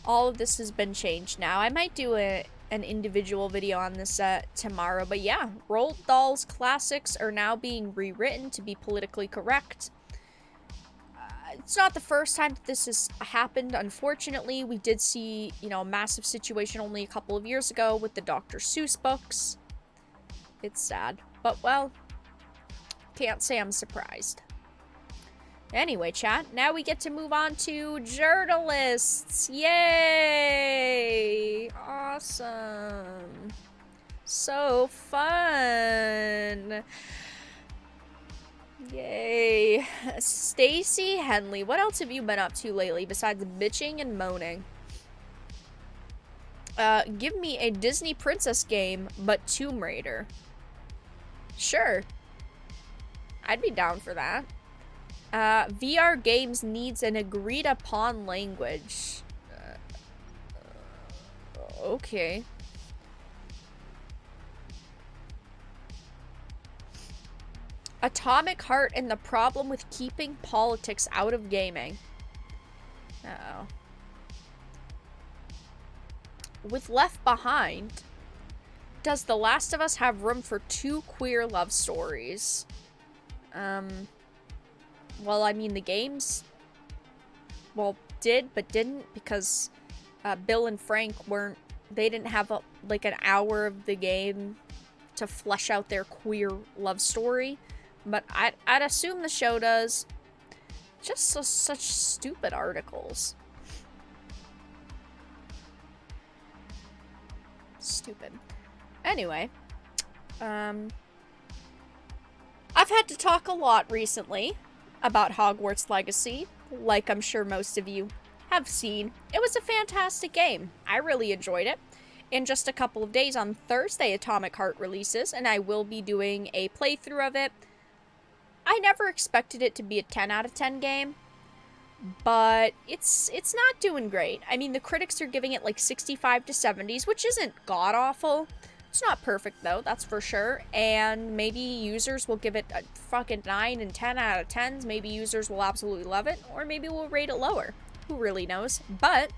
all of this has been changed now. I might do an individual video on this tomorrow, but yeah, Roald Dahl's classics are now being rewritten to be politically correct. It's not the first time that this has happened, unfortunately. We did see, you know, a massive situation only a couple of years ago with the Dr. Seuss books. It's sad, but well, can't say I'm surprised. Anyway, chat, now we get to move on to journalists. Yay! Awesome. So fun. Yay. Stacy Henley, what else have you been up to lately besides bitching and moaning? Give me a Disney princess game, but Tomb Raider. Sure. I'd be down for that. VR games needs an agreed upon language. Okay. Atomic Heart and the problem with keeping politics out of gaming. Uh-oh. With Left Behind, does The Last of Us have room for 2 queer love stories? Well, I mean, the games, well, did, but didn't, because Bill and Frank they didn't have, like, an hour of the game to flesh out their queer love story. But I'd assume the show does. Just such stupid articles. Stupid. Anyway, I've had to talk a lot recently about Hogwarts Legacy, like I'm sure most of you have seen. It was a fantastic game. I really enjoyed it. In just a couple of days on Thursday, Atomic Heart releases, and I will be doing a playthrough of it. I never expected it to be a 10 out of 10 game, but it's not doing great. I mean, the critics are giving it like 65 to 70s, which isn't god-awful. It's not perfect, though, that's for sure. And maybe users will give it a fucking 9 and 10 out of 10s. Maybe users will absolutely love it, or maybe we'll rate it lower. Who really knows? But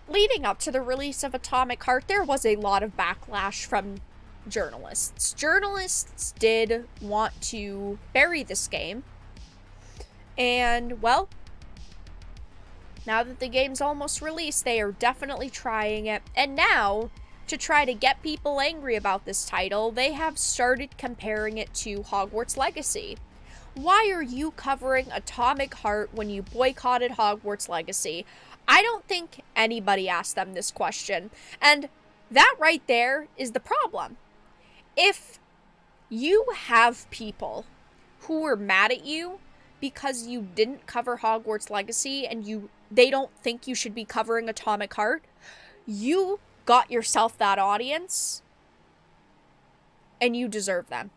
leading up to the release of Atomic Heart, there was a lot of backlash from journalists. Journalists did want to bury this game. And, well, now that the game's almost released, they are definitely trying it. And now, to try to get people angry about this title, they have started comparing it to Hogwarts Legacy. Why are you covering Atomic Heart when you boycotted Hogwarts Legacy? I don't think anybody asked them this question. And that right there is the problem. If you have people who are mad at you because you didn't cover Hogwarts Legacy and they don't think you should be covering Atomic Heart, you got yourself that audience and you deserve them.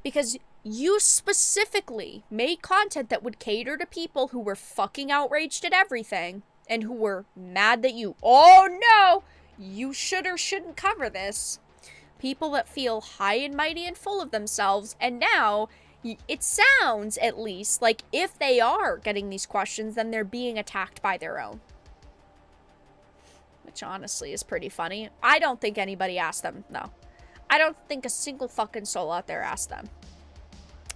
Because you specifically made content that would cater to people who were fucking outraged at everything and who were mad that oh no, you should or shouldn't cover this. People that feel high and mighty and full of themselves, and now it sounds, at least, like if they are getting these questions, then they're being attacked by their own. Which honestly is pretty funny. I don't think anybody asked them, no. I don't think a single fucking soul out there asked them.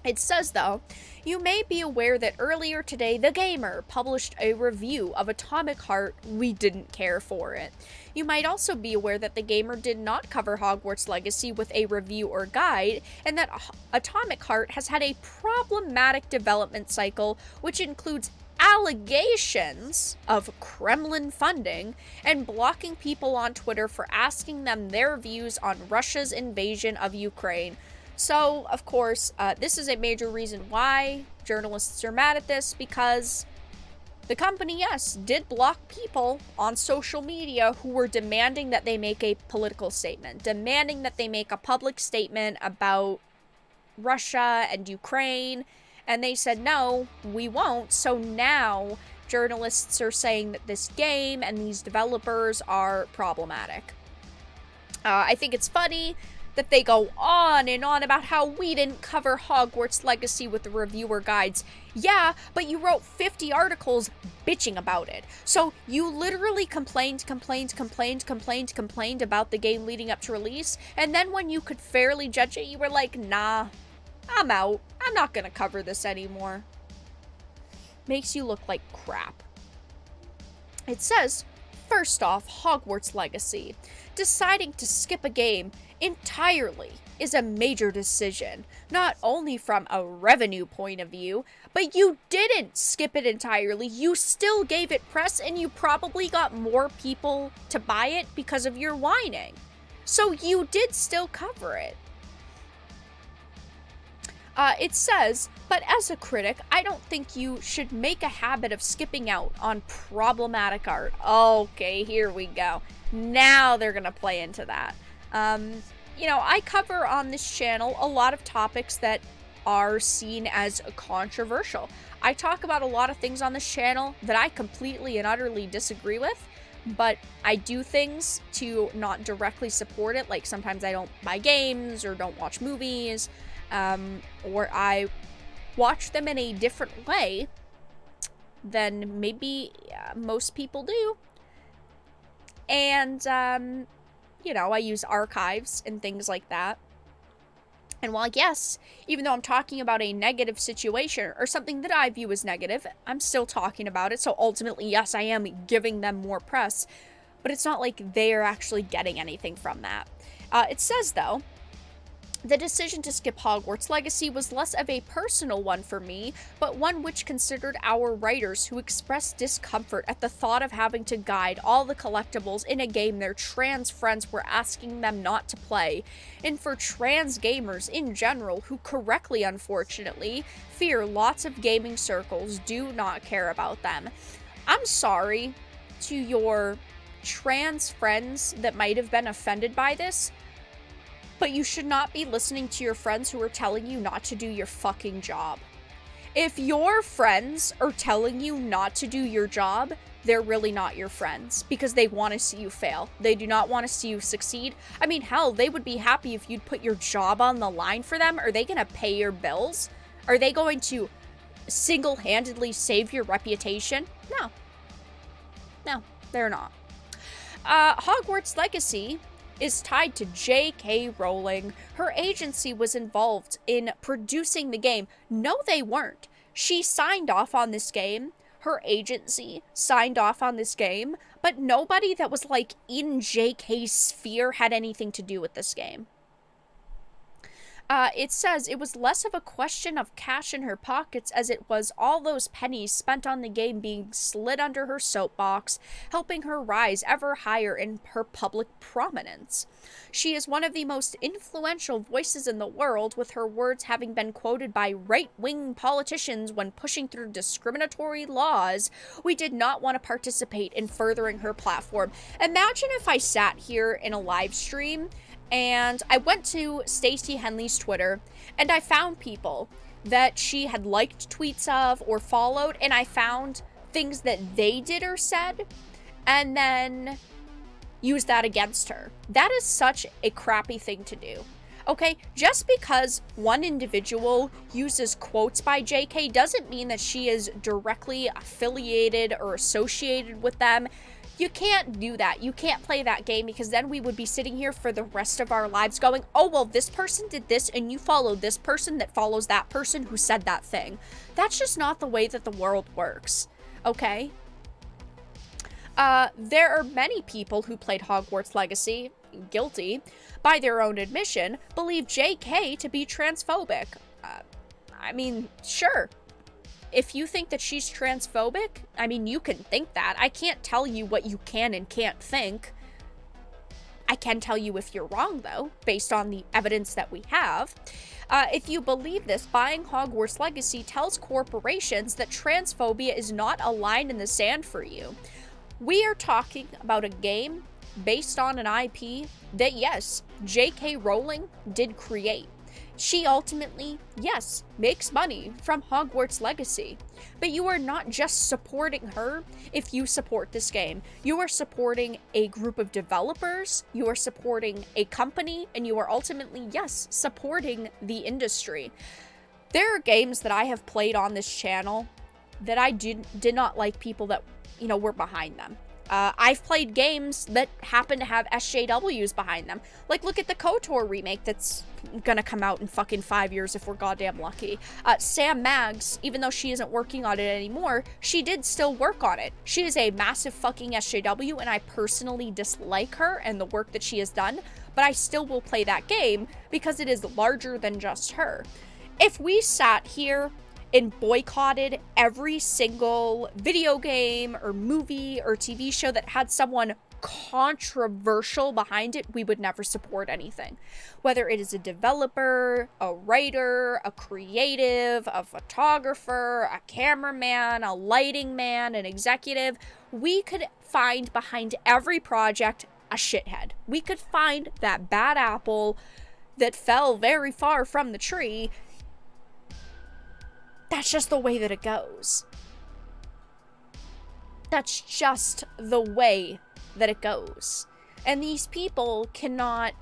It says, though, you may be aware that earlier today, The Gamer published a review of Atomic Heart. We didn't care for it. You might also be aware that The Gamer did not cover Hogwarts Legacy with a review or guide, and that Atomic Heart has had a problematic development cycle, which includes allegations of Kremlin funding and blocking people on Twitter for asking them their views on Russia's invasion of Ukraine. So, of course, this is a major reason why journalists are mad at this, because the company, yes, did block people on social media who were demanding that they make a political statement, demanding that they make a public statement about Russia and Ukraine, and they said, no, we won't. So now journalists are saying that this game and these developers are problematic. I think it's funny that they go on and on about how we didn't cover Hogwarts Legacy with the reviewer guides. Yeah, but you wrote 50 articles bitching about it. So you literally complained about the game leading up to release, and then when you could fairly judge it, you were like, nah, I'm out. I'm not gonna cover this anymore. Makes you look like crap. It says, first off, Hogwarts Legacy. Deciding to skip a game entirely is a major decision, not only from a revenue point of view, but you didn't skip it entirely. You still gave it press, and you probably got more people to buy it because of your whining. So you did still cover it. It says, but as a critic, I don't think you should make a habit of skipping out on problematic art. Okay, here we go. Now they're gonna play into that. You know, I cover on this channel a lot of topics that are seen as controversial. I talk about a lot of things on this channel that I completely and utterly disagree with, but I do things to not directly support it. Like sometimes I don't buy games or don't watch movies, or I watch them in a different way than maybe most people do. And, you know, I use archives and things like that. And while, yes, even though I'm talking about a negative situation or something that I view as negative, I'm still talking about it. So ultimately, yes, I am giving them more press, but it's not like they're actually getting anything from that. It says, though, The decision to skip Hogwarts Legacy was less of a personal one for me, but one which considered our writers who expressed discomfort at the thought of having to guide all the collectibles in a game their trans friends were asking them not to play, and for trans gamers in general who correctly, unfortunately, fear lots of gaming circles do not care about them. I'm sorry to your trans friends that might have been offended by this, but you should not be listening to your friends who are telling you not to do your fucking job. If your friends are telling you not to do your job, they're really not your friends because they want to see you fail. They do not want to see you succeed. I mean, hell, they would be happy if you'd put your job on the line for them. Are they going to pay your bills? Are they going to single-handedly save your reputation? No. No, they're not. Hogwarts Legacy is tied to J.K. Rowling. Her agency was involved in producing the game. No, they weren't. She signed off on this game. Her agency signed off on this game, but nobody that was, like, in J.K.'s sphere had anything to do with this game. It says it was less of a question of cash in her pockets as it was all those pennies spent on the game being slid under her soapbox, helping her rise ever higher in her public prominence. She is one of the most influential voices in the world, with her words having been quoted by right-wing politicians when pushing through discriminatory laws. We did not want to participate in furthering her platform. Imagine if I sat here in a live stream and I went to Stacey Henley's Twitter, and I found people that she had liked tweets of or followed, and I found things that they did or said, and then used that against her. That is such a crappy thing to do. Okay, just because one individual uses quotes by JK doesn't mean that she is directly affiliated or associated with them. You can't do that. You can't play that game, because then we would be sitting here for the rest of our lives going, oh, well, this person did this and you follow this person that follows that person who said that thing. That's just not the way that the world works, okay? There are many people who played Hogwarts Legacy, guilty, by their own admission, believe JK to be transphobic. I mean, sure. If you think that she's transphobic, I mean, you can think that. I can't tell you what you can and can't think. I can tell you if you're wrong, though, based on the evidence that we have. If you believe this, buying Hogwarts Legacy tells corporations that transphobia is not a line in the sand for you. We are talking about a game based on an IP that, yes, J.K. Rowling did create. She ultimately, yes, makes money from Hogwarts Legacy, but you are not just supporting her if you support this game. You are supporting a group of developers, you are supporting a company, and you are ultimately, yes, supporting the industry. There are games that I have played on this channel that I did not like people that, you know, were behind them. I've played games that happen to have SJWs behind them. Like, look at the KOTOR remake that's gonna come out in fucking 5 years if we're goddamn lucky. Sam Maggs, even though she isn't working on it anymore, she did still work on it. She is a massive fucking SJW, and I personally dislike her and the work that she has done, but I still will play that game because it is larger than just her. If we sat here and boycotted every single video game or movie or TV show that had someone controversial behind it, we would never support anything. Whether it is a developer, a writer, a creative, a photographer, a cameraman, a lighting man, an executive, we could find behind every project a shithead. We could find that bad apple that fell very far from the tree. That's just the way that it goes. That's just the way that it goes. And these people cannot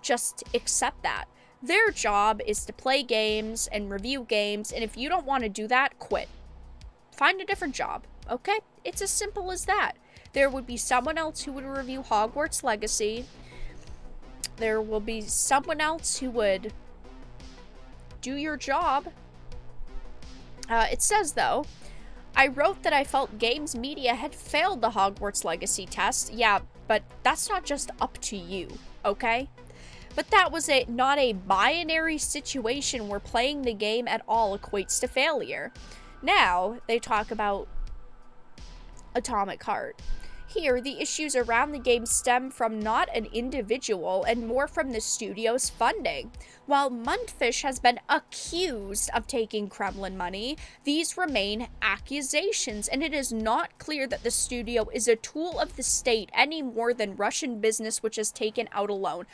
just accept that. Their job is to play games and review games, and if you don't want to do that, quit. Find a different job, okay? It's as simple as that. There would be someone else who would review Hogwarts Legacy. There will be someone else who would do your job. It says, though, I wrote that I felt games media had failed the Hogwarts Legacy test. Yeah, but that's not just up to you, okay? But that was not a binary situation where playing the game at all equates to failure. Now, they talk about Atomic Heart. Here, the issues around the game stem from not an individual and more from the studio's funding. While Mundfish has been accused of taking Kremlin money, these remain accusations, and it is not clear that the studio is a tool of the state any more than Russian business which has taken out a loan.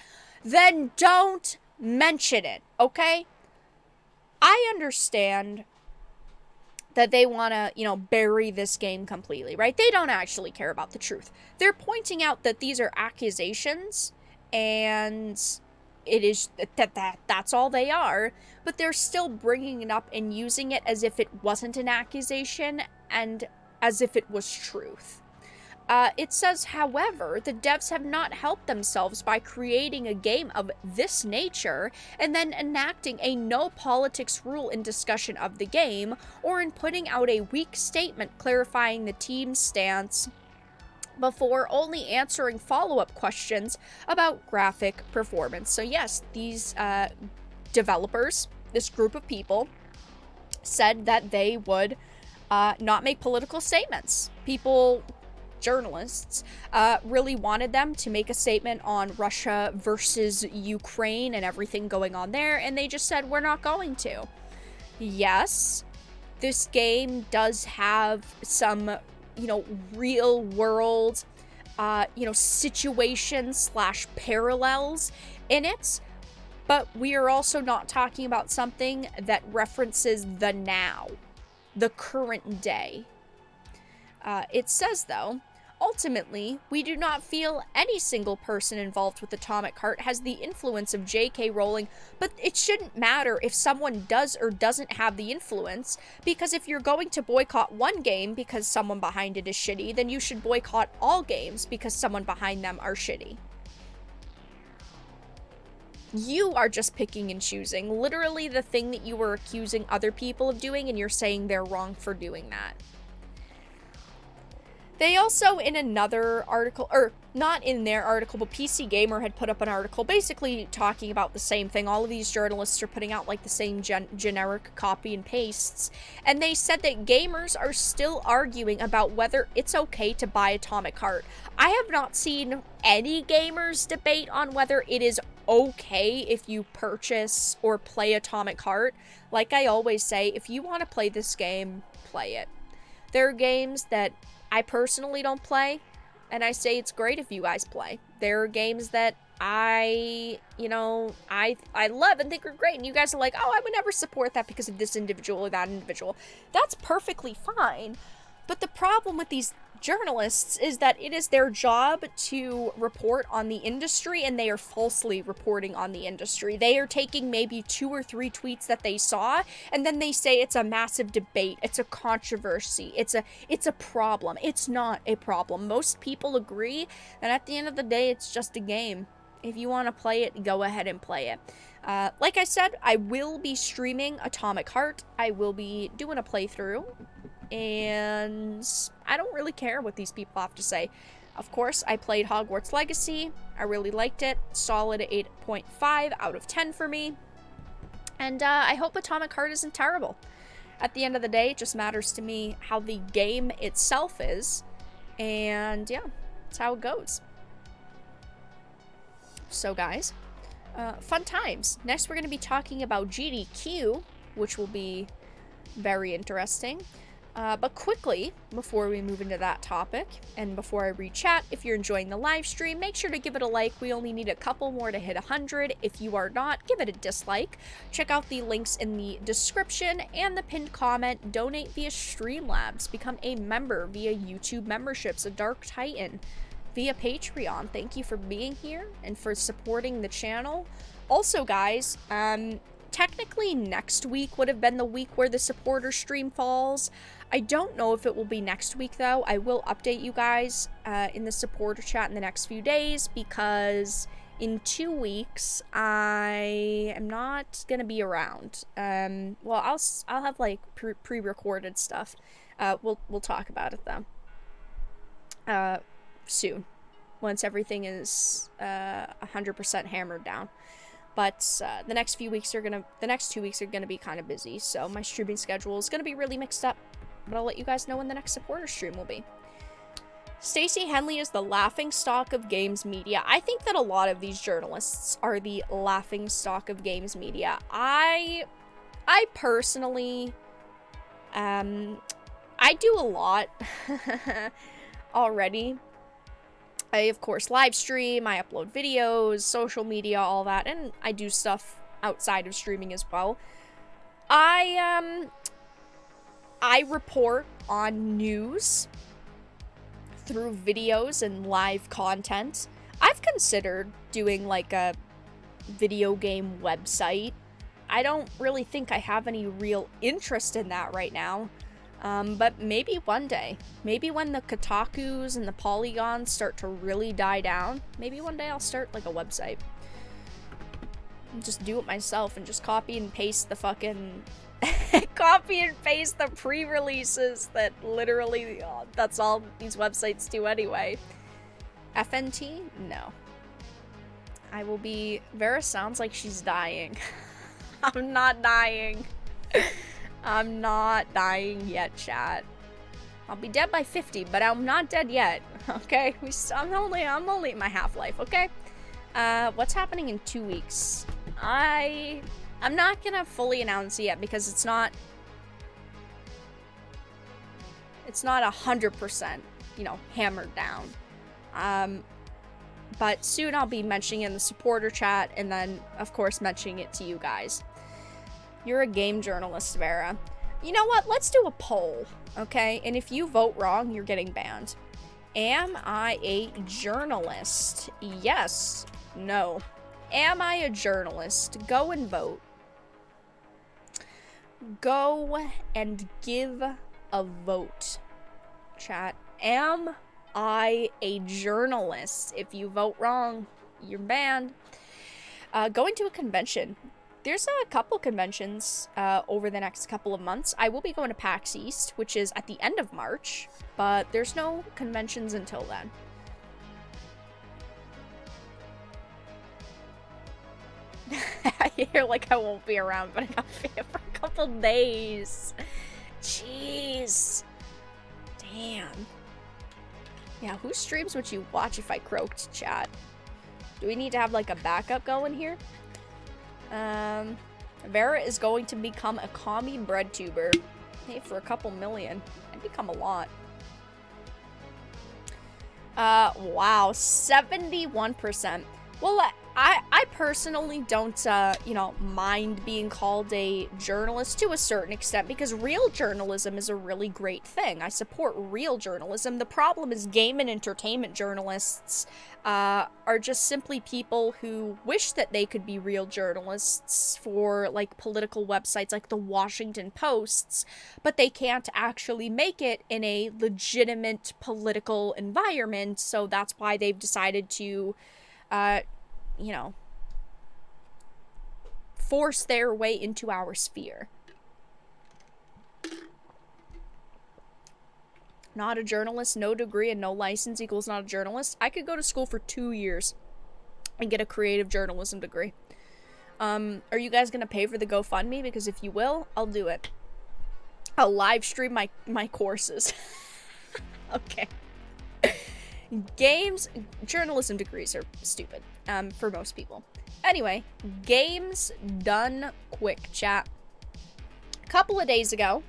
Then don't mention it, okay? I understand that they want to, bury this game completely, right? They don't actually care about the truth. They're pointing out that these are accusations, and it is that's all they are, but they're still bringing it up and using it as if it wasn't an accusation and as if it was truth. It says, however, the devs have not helped themselves by creating a game of this nature and then enacting a no politics rule in discussion of the game, or in putting out a weak statement clarifying the team's stance before only answering follow-up questions about graphic performance. So yes, these developers, this group of people, said that they would not make political statements. Journalists really wanted them to make a statement on Russia versus Ukraine and everything going on there, and they just said, we're not going to. Yes, this game does have some, real world, situations / parallels in it, but we are also not talking about something that references the now, the current day. It says, though, ultimately, we do not feel any single person involved with Atomic Heart has the influence of J.K. Rowling, but it shouldn't matter if someone does or doesn't have the influence, because if you're going to boycott one game because someone behind it is shitty, then you should boycott all games because someone behind them are shitty. You are just picking and choosing, literally the thing that you were accusing other people of doing, and you're saying they're wrong for doing that. They also, in another article, or not in their article, but PC Gamer had put up an article basically talking about the same thing. All of these journalists are putting out like the same generic copy and pastes. And they said that gamers are still arguing about whether it's okay to buy Atomic Heart. I have not seen any gamers debate on whether it is okay if you purchase or play Atomic Heart. Like I always say, if you want to play this game, play it. There are games that I personally don't play, and I say it's great if you guys play. There are games that I love and think are great, and you guys are like, oh, I would never support that because of this individual or that individual. That's perfectly fine, but the problem with these journalists is that it is their job to report on the industry, and they are falsely reporting on the industry. They are taking maybe 2 or 3 tweets that they saw, and then they say it's a massive debate, it's a controversy, it's a problem. It's not a problem. Most people agree that at the end of the day, it's just a game. If you want to play it, go ahead and play it. Like I said, I will be streaming Atomic Heart. I will be doing a playthrough, and I don't really care what these people have to say. Of course, I played Hogwarts Legacy. I really liked it. Solid 8.5 out of 10 for me. And I hope Atomic Heart isn't terrible. At the end of the day, it just matters to me how the game itself is. And yeah, that's how it goes. So guys, fun times. Next, we're going to be talking about GDQ, which will be very interesting. But quickly, before we move into that topic, and before I read chat, if you're enjoying the live stream, make sure to give it a like. We only need a couple more to hit 100. If you are not, give it a dislike. Check out the links in the description and the pinned comment. Donate via Streamlabs. Become a member via YouTube memberships, a Dark Titan, via Patreon. Thank you for being here and for supporting the channel. Also, guys, technically next week would have been the week where the supporter stream falls. I don't know if it will be next week, though. I will update you guys in the supporter chat in the next few days, because in 2 weeks I am not gonna be around. Well, I'll have like pre-recorded stuff. We'll talk about it though. Soon. once everything is 100% hammered down. But the next 2 weeks are gonna be kind of busy, so my streaming schedule is gonna be really mixed up. But I'll let you guys know when the next supporter stream will be. Stacey Henley is the laughingstock of games media. I think that a lot of these journalists are the laughingstock of games media. I personally, I do a lot already. I, of course, live stream, I upload videos, social media, all that, and I do stuff outside of streaming as well. I report on news through videos and live content. I've considered doing like a video game website. I don't really think I have any real interest in that right now. But maybe one day. Maybe when the Kotakus and the Polygons start to really die down, maybe one day I'll start like a website. And just do it myself and just copy and paste the fucking... copy and paste the pre-releases that literally, that's all these websites do anyway. FNT? No. I will be... Vara sounds like she's dying. I'm not dying. I'm not dying yet, chat. I'll be dead by 50, but I'm not dead yet. Okay? I'm only at my half-life, okay? What's happening in 2 weeks? I'm not gonna fully announce it yet because it's not 100%, you know, hammered down. But soon I'll be mentioning it in the supporter chat and then, of course, mentioning it to you guys. You're a game journalist, Vara. You know what? Let's do a poll, okay? And if you vote wrong, you're getting banned. Am I a journalist? Yes. No. Am I a journalist? Go and vote. Go and give a vote. Chat. Am I a journalist? If you vote wrong, you're banned. Going to a convention. There's a couple conventions over the next couple of months. I will be going to PAX East, which is at the end of March, but there's no conventions until then. You're like, I won't be around, but I'll be here for a couple days. Jeez. Damn. Yeah, who streams what you watch if I croaked, chat? Do we need to have, like, a backup going here? Vara is going to become a commie bread tuber. Hey, for a couple million. I'd become a lot. Wow, 71%. Well, I personally don't, you know, mind being called a journalist to a certain extent because real journalism is a really great thing. I support real journalism. The problem is game and entertainment journalists are just simply people who wish that they could be real journalists for, like, political websites like the Washington Posts, but they can't actually make it in a legitimate political environment, so that's why they've decided to, you know, force their way into our sphere. Not a journalist, no degree, and no license equals not a journalist. I could go to school for 2 years and get a creative journalism degree. Are you guys gonna pay for the GoFundMe? Because if you will, I'll do it. I'll live stream my courses. Okay. Games, journalism degrees are stupid, for most people. Anyway, games done quick, chat. A couple of days ago,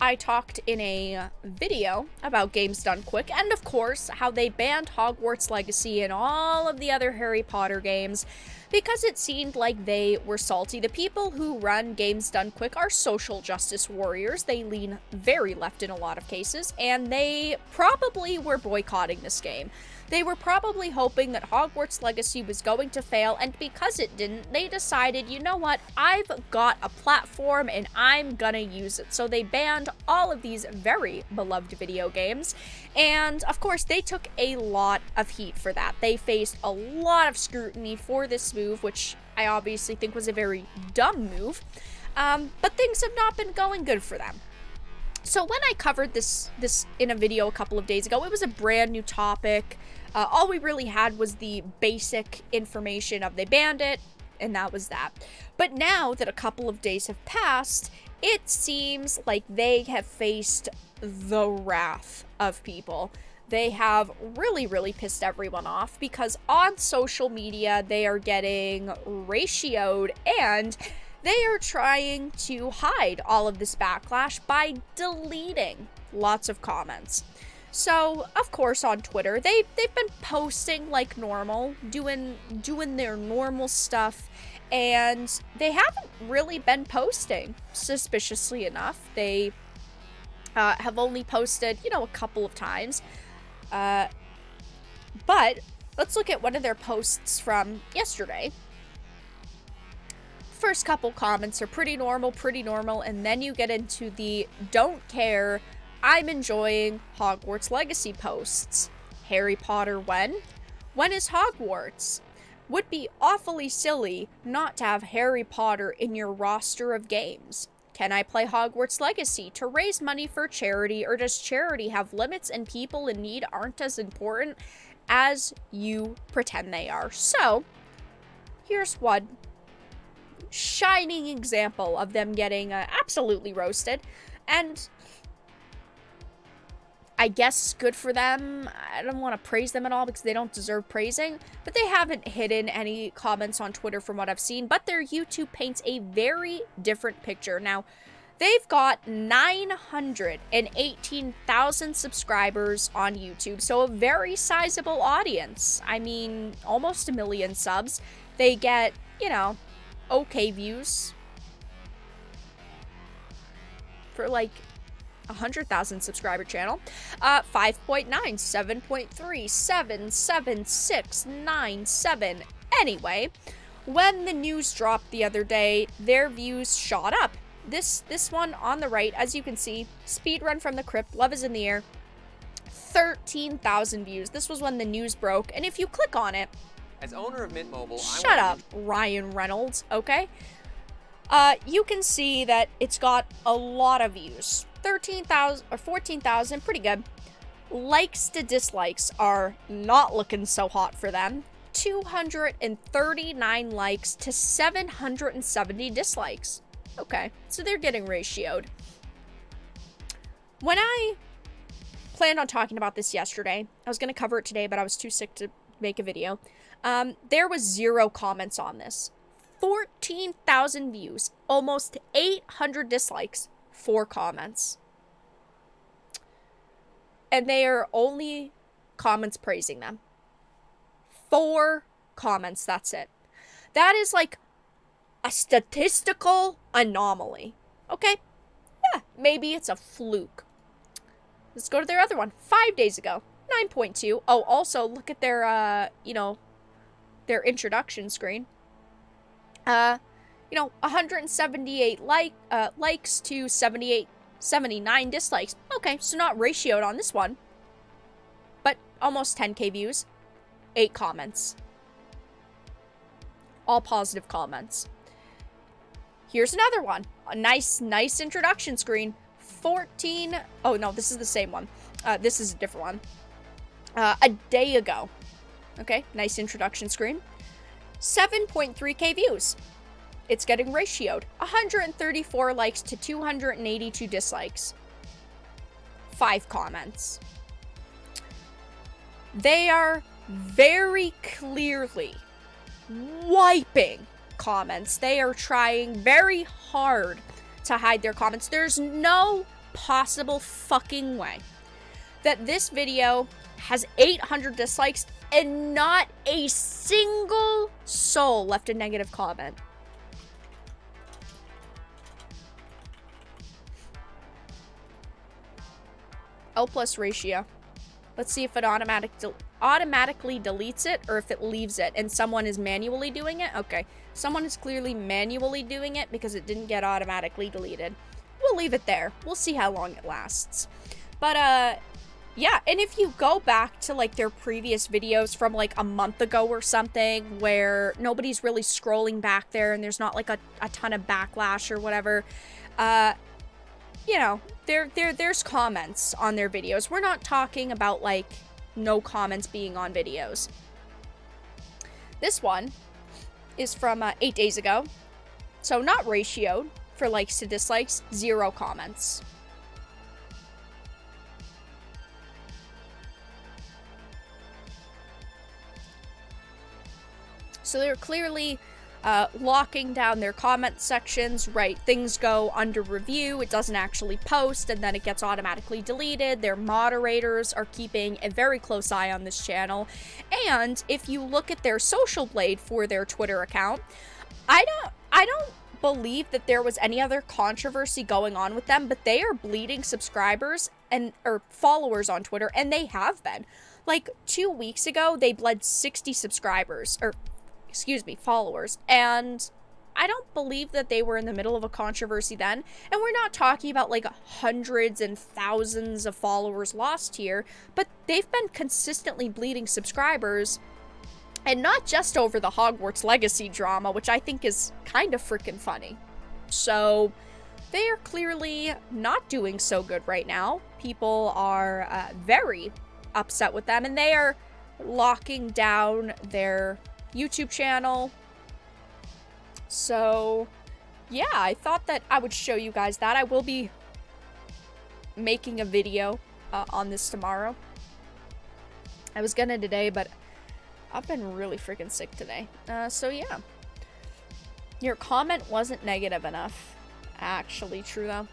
I talked in a video about games done quick, and of course, how they banned Hogwarts Legacy and all of the other Harry Potter games because it seemed like they were salty. The people who run Games Done Quick are social justice warriors. They lean very left in a lot of cases, and they probably were boycotting this game. They were probably hoping that Hogwarts Legacy was going to fail, and because it didn't, they decided, you know what, I've got a platform and I'm gonna use it. So they banned all of these very beloved video games, and of course they took a lot of heat for that. They faced a lot of scrutiny for this move, which I obviously think was a very dumb move, but things have not been going good for them. So when I covered this in a video a couple of days ago, it was a brand new topic. All we really had was the basic information of they banned it, and that was that. But now that a couple of days have passed, it seems like they have faced the wrath of people. They have really, really pissed everyone off because on social media, they are getting ratioed and they are trying to hide all of this backlash by deleting lots of comments. So, of course, on Twitter, they've been posting like normal, doing their normal stuff, and they haven't really been posting, suspiciously enough. They have only posted, a couple of times. But let's look at one of their posts from yesterday. First couple comments are pretty normal, and then you get into the don't care, I'm enjoying Hogwarts Legacy posts. Harry Potter when? When is Hogwarts? Would be awfully silly not to have Harry Potter in your roster of games. Can I play Hogwarts Legacy to raise money for charity, or does charity have limits and people in need aren't as important as you pretend they are? So, here's one shining example of them getting absolutely roasted, and I guess good for them. I don't want to praise them at all because they don't deserve praising, but they haven't hidden any comments on Twitter from what I've seen, but their YouTube paints a very different picture. Now, they've got 918,000 subscribers on YouTube, so a very sizable audience. I mean, almost 1 million subs. They get, okay views for like 100,000 subscriber channel. 5.9, 7.3, 7, 7, 6, 9, 7. Anyway, when the news dropped the other day, their views shot up. This one on the right, as you can see, speedrun from the crypt, love is in the air, 13,000 views. This was when the news broke, and if you click on it, as owner of Mint Mobile, shut up, Ryan Reynolds, okay? You can see that it's got a lot of views. 13,000 or 14,000, pretty good. Likes to dislikes are not looking so hot for them. 239 likes to 770 dislikes. Okay, so they're getting ratioed. When I planned on talking about this yesterday, I was going to cover it today, but I was too sick to make a video. There was 0 comments on this. 14,000 views, almost 800 dislikes, 4 comments. And they are only comments praising them. 4 comments, that's it. That is like a statistical anomaly. Okay? Yeah, maybe it's a fluke. Let's go to their other one. 5 days ago, 9.2. Oh, also, look at their, their introduction screen. 178 likes to 79 dislikes. Okay, so not ratioed on this one, but almost 10k views, 8 comments. All positive comments. Here's another one. A nice introduction screen. 14, oh no, this is the same one. This is a different one. A day ago. Okay, nice introduction screen. 7.3k views. It's getting ratioed. 134 likes to 282 dislikes. 5 comments. They are very clearly wiping comments. They are trying very hard to hide their comments. There's no possible fucking way that this video has 800 dislikes and not a single soul left a negative comment. L plus ratio. Let's see if it automatically deletes it or if it leaves it and someone is manually doing it. Okay, someone is clearly manually doing it because it didn't get automatically deleted. We'll leave it there. We'll see how long it lasts. But yeah, and if you go back to like their previous videos from like a month ago or something where nobody's really scrolling back there and there's not like a ton of backlash or whatever, there's comments on their videos. We're not talking about like no comments being on videos. This one is from 8 days ago. So not ratioed for likes to dislikes, 0 comments. So they're clearly locking down their comment sections, right? Things go under review, it doesn't actually post, and then it gets automatically deleted. Their moderators are keeping a very close eye on this channel. And if you look at their social blade for their Twitter account, I don't believe that there was any other controversy going on with them, but they are bleeding subscribers or followers on Twitter, and they have been. Like 2 weeks ago, they bled 60 subscribers, or excuse me, followers, and I don't believe that they were in the middle of a controversy then. And we're not talking about like hundreds and thousands of followers lost here, but they've been consistently bleeding subscribers, and not just over the Hogwarts Legacy drama, which I think is kind of freaking funny. So they are clearly not doing so good right now. People are very upset with them, and they are locking down their YouTube channel. So yeah, I thought that I would show you guys that. I will be making a video on this tomorrow. I was gonna today, but I've been really freaking sick today. So yeah. Your comment wasn't negative enough. Actually, true though.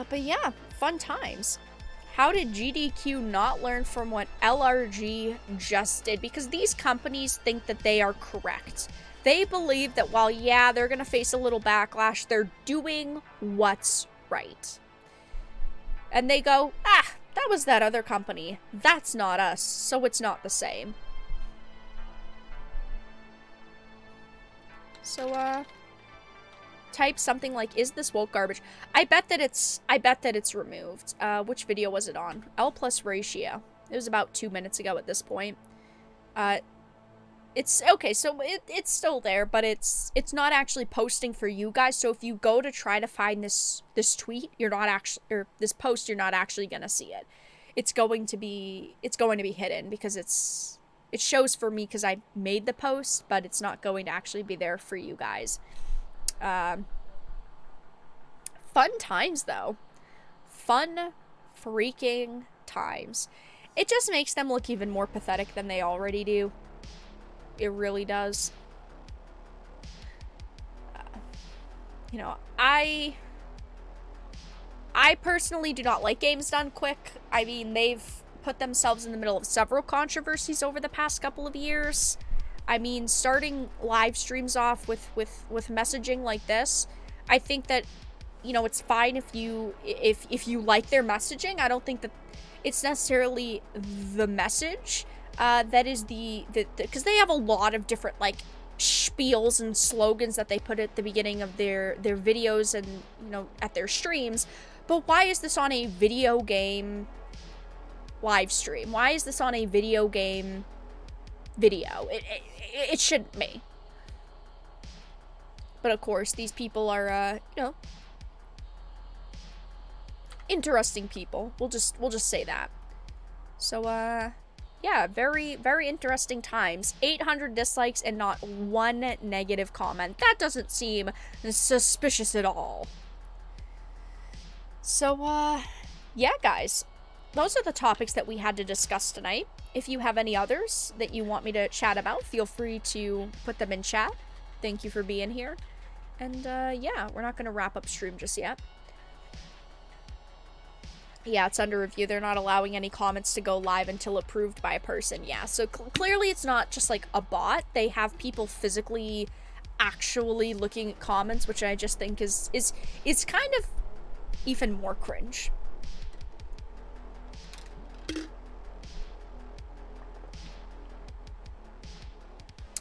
But yeah, fun times. How did GDQ not learn from what LRG just did? Because these companies think that they are correct. They believe that while, yeah, they're going to face a little backlash, they're doing what's right. And they go, that was that other company. That's not us, so it's not the same. So, type something like, is this woke garbage? I bet that it's removed. Which video was it on? L plus ratio. It was about 2 minutes ago at this point. It's okay, so it's still there, but it's not actually posting for you guys. So if you go to try to find this tweet, you're not actually, or this post, you're not actually gonna see it. It's going to be hidden because it shows for me because I made the post, but it's not going to actually be there for you guys. Fun times though. Fun freaking times. It just makes them look even more pathetic than they already do. It really does. You know, I personally do not like games done quick. I mean, they've put themselves in the middle of several controversies over the past couple of years. I mean, starting live streams off with messaging like this, I think that, you know, it's fine if you like their messaging. I don't think that it's necessarily the message that is because they have a lot of different like spiels and slogans that they put at the beginning of their videos and, you know, at their streams. But why is this on a video game live stream? Why is this on a video game video? It shouldn't be. But of course, these people are, you know, interesting people. We'll just say that. So, yeah, very, very interesting times. 800 dislikes and not one negative comment. That doesn't seem suspicious at all. So, yeah, guys. Those are the topics that we had to discuss tonight. If you have any others that you want me to chat about, feel free to put them in chat. Thank you for being here. And, yeah, we're not going to wrap up stream just yet. Yeah, it's under review. They're not allowing any comments to go live until approved by a person. Yeah, so clearly it's not just like a bot. They have people physically actually looking at comments, which I just think is kind of even more cringe.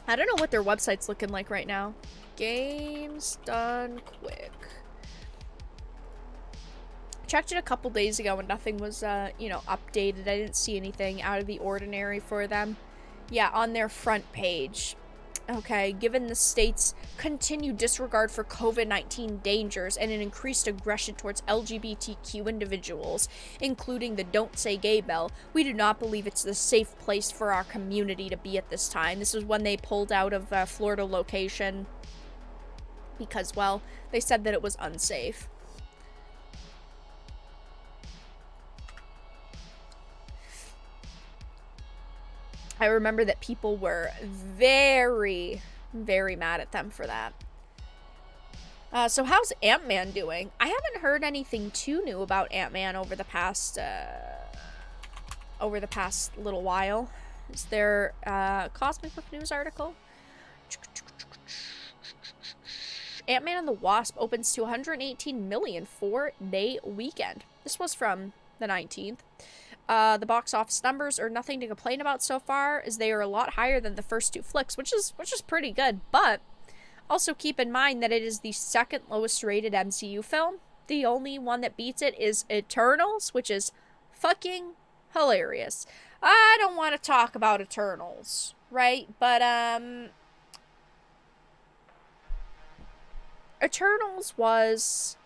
I don't know what their website's looking like right now. Games done quick. Checked it a couple days ago and nothing was, you know, updated. I didn't see anything out of the ordinary for them. Yeah, on their front page. okay, given the state's continued disregard for COVID-19 dangers and an increased aggression towards LGBTQ individuals, including the Don't Say Gay bill, we do not believe it's the safe place for our community to be at this time. This is when they pulled out of Florida location because, well, they said that it was unsafe. I remember that people were very, very mad at them for that. So how's Ant-Man doing? I haven't heard anything too new about Ant-Man over the past little while. Is there a Cosmic Book News article? Ant-Man and the Wasp opens to 118 million 4-day weekend. This was from the 19th. The box office numbers are nothing to complain about so far, as they are a lot higher than the first two flicks, which is pretty good. But also keep in mind that it is the second lowest rated MCU film. The only one that beats it is Eternals, which is fucking hilarious. I don't want to talk about Eternals, right? But Eternals was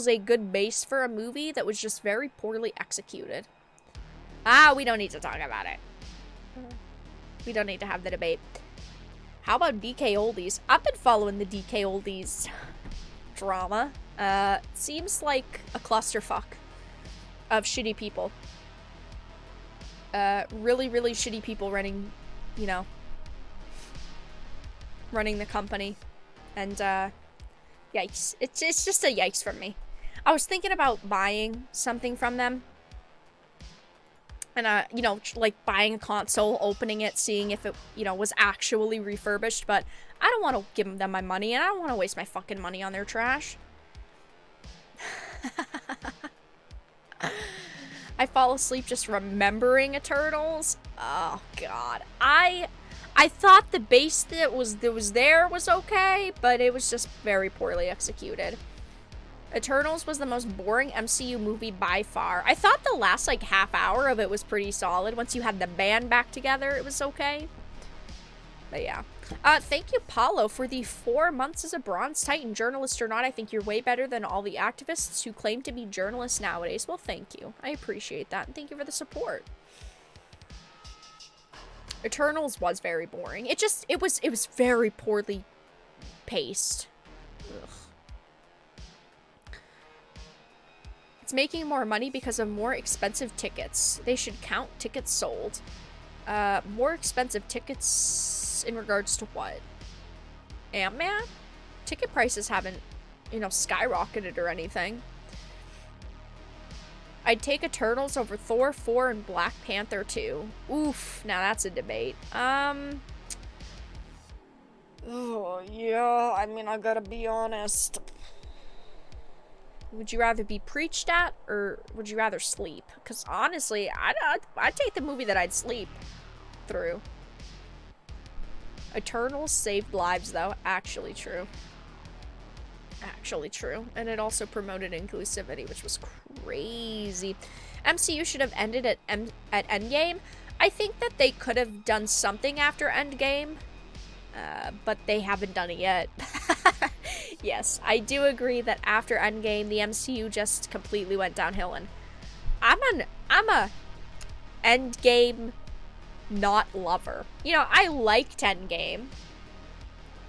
a good base for a movie that was just very poorly executed. We don't need to talk about it. We don't need to have the debate. How about DK Oldies? I've been following the DK Oldies drama. Seems like a clusterfuck of shitty people. Really, really shitty people running, running the company. And, yikes. It's just a yikes from me. I was thinking about buying something from them. And, like buying a console, opening it, seeing if it, was actually refurbished. But I don't want to give them my money, and I don't want to waste my fucking money on their trash. I fall asleep just remembering Eternals. Oh, God. I thought the base that was there was okay, but it was just very poorly executed. Eternals was the most boring MCU movie by far. I thought the last, half hour of it was pretty solid. Once you had the band back together, it was okay. But yeah. Thank you, Paulo, for the 4 months as a Bronze Titan. Journalist or not, I think you're way better than all the activists who claim to be journalists nowadays. Well, thank you. I appreciate that, and thank you for the support. Eternals was very boring. It was very poorly paced. Ugh. It's making more money because of more expensive tickets. They should count tickets sold. More expensive tickets in regards to what? Ant-Man? Ticket prices haven't, skyrocketed or anything. I'd take Eternals over Thor 4 and Black Panther 2. Oof, now that's a debate. Oh, yeah, I gotta be honest. Would you rather be preached at, or would you rather sleep? Because honestly, I'd take the movie that I'd sleep through. Eternals saved lives, though. Actually true. Actually true. And it also promoted inclusivity, which was crazy. MCU should have ended at Endgame. I think that they could have done something after Endgame, but they haven't done it yet. Yes, I do agree that after Endgame, the MCU just completely went downhill, and I'm a Endgame not lover. I liked Endgame.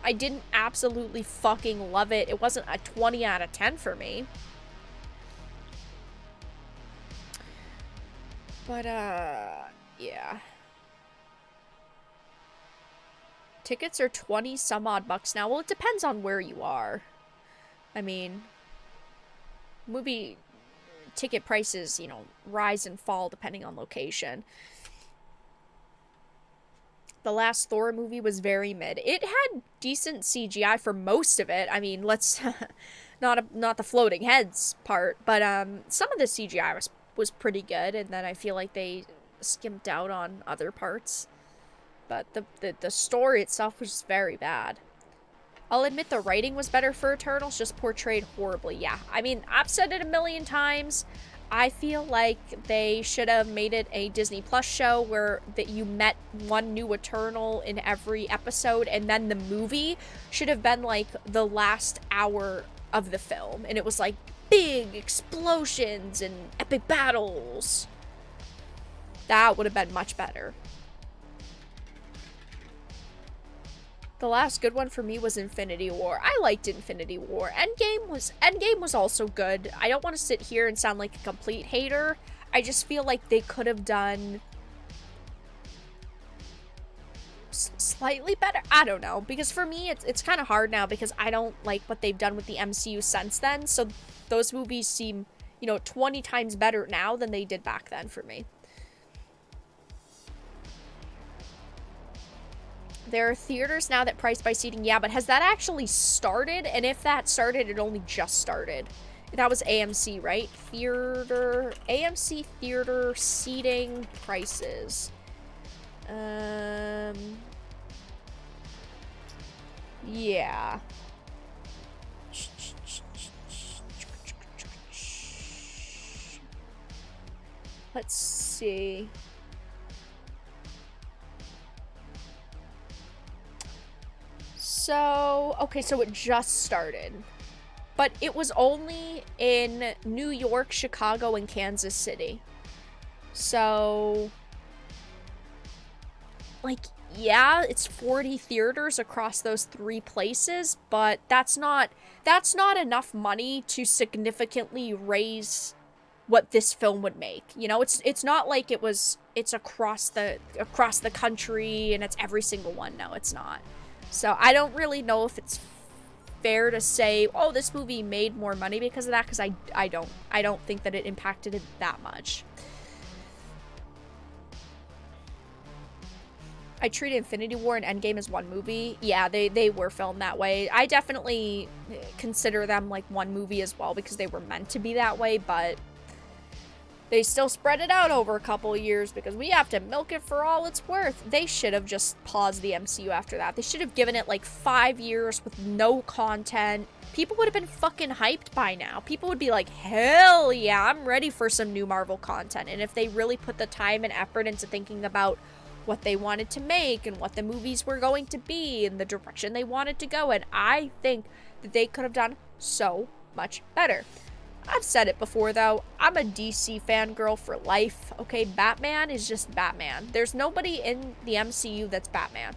I didn't absolutely fucking love it. It wasn't a 20 out of 10 for me. But, yeah. Tickets are 20 some odd bucks now. Well, it depends on where you are. Movie ticket prices, rise and fall depending on location. The last Thor movie was very mid. It had decent CGI for most of it. Let's not the floating heads part, but some of the CGI was pretty good, and then I feel like they skimped out on other parts. But the story itself was just very bad. I'll admit the writing was better for Eternals, just portrayed horribly. Yeah, I've said it a million times. I feel like they should have made it a Disney Plus show where that you met one new Eternal in every episode, and then the movie should have been like the last hour of the film, and it was like big explosions and epic battles. That would have been much better. The last good one for me was Infinity War. I liked Infinity War. Endgame was also good. I don't want to sit here and sound like a complete hater. I just feel like they could have done slightly better. I don't know, because for me it's kind of hard now because I don't like what they've done with the MCU since then. So those movies seem, 20 times better now than they did back then for me. There are theaters now that price by seating. Yeah, but has that actually started? And if that started, it only just started. That was AMC, right? AMC theater seating prices. Yeah. Let's see. So, okay, so it just started. But it was only in New York, Chicago, and Kansas City. So, like, yeah, it's 40 theaters across those 3 places, but that's not enough money to significantly raise what this film would make. It's not like it's across the country and it's every single one. No, it's not. So I don't really know if it's fair to say, oh, this movie made more money because of that, because I don't think that it impacted it that much. I treat Infinity War and Endgame as one movie. Yeah, they were filmed that way. I definitely consider them like one movie as well because they were meant to be that way, but they still spread it out over a couple of years because we have to milk it for all it's worth. They should have just paused the MCU after that. They should have given it like 5 years with no content. People would have been fucking hyped by now. People would be like, hell yeah, I'm ready for some new Marvel content. And if they really put the time and effort into thinking about what they wanted to make and what the movies were going to be and the direction they wanted to go in, I think that they could have done so much better. I've said it before, though. I'm a DC fangirl for life, okay? Batman is just Batman. There's nobody in the MCU that's Batman.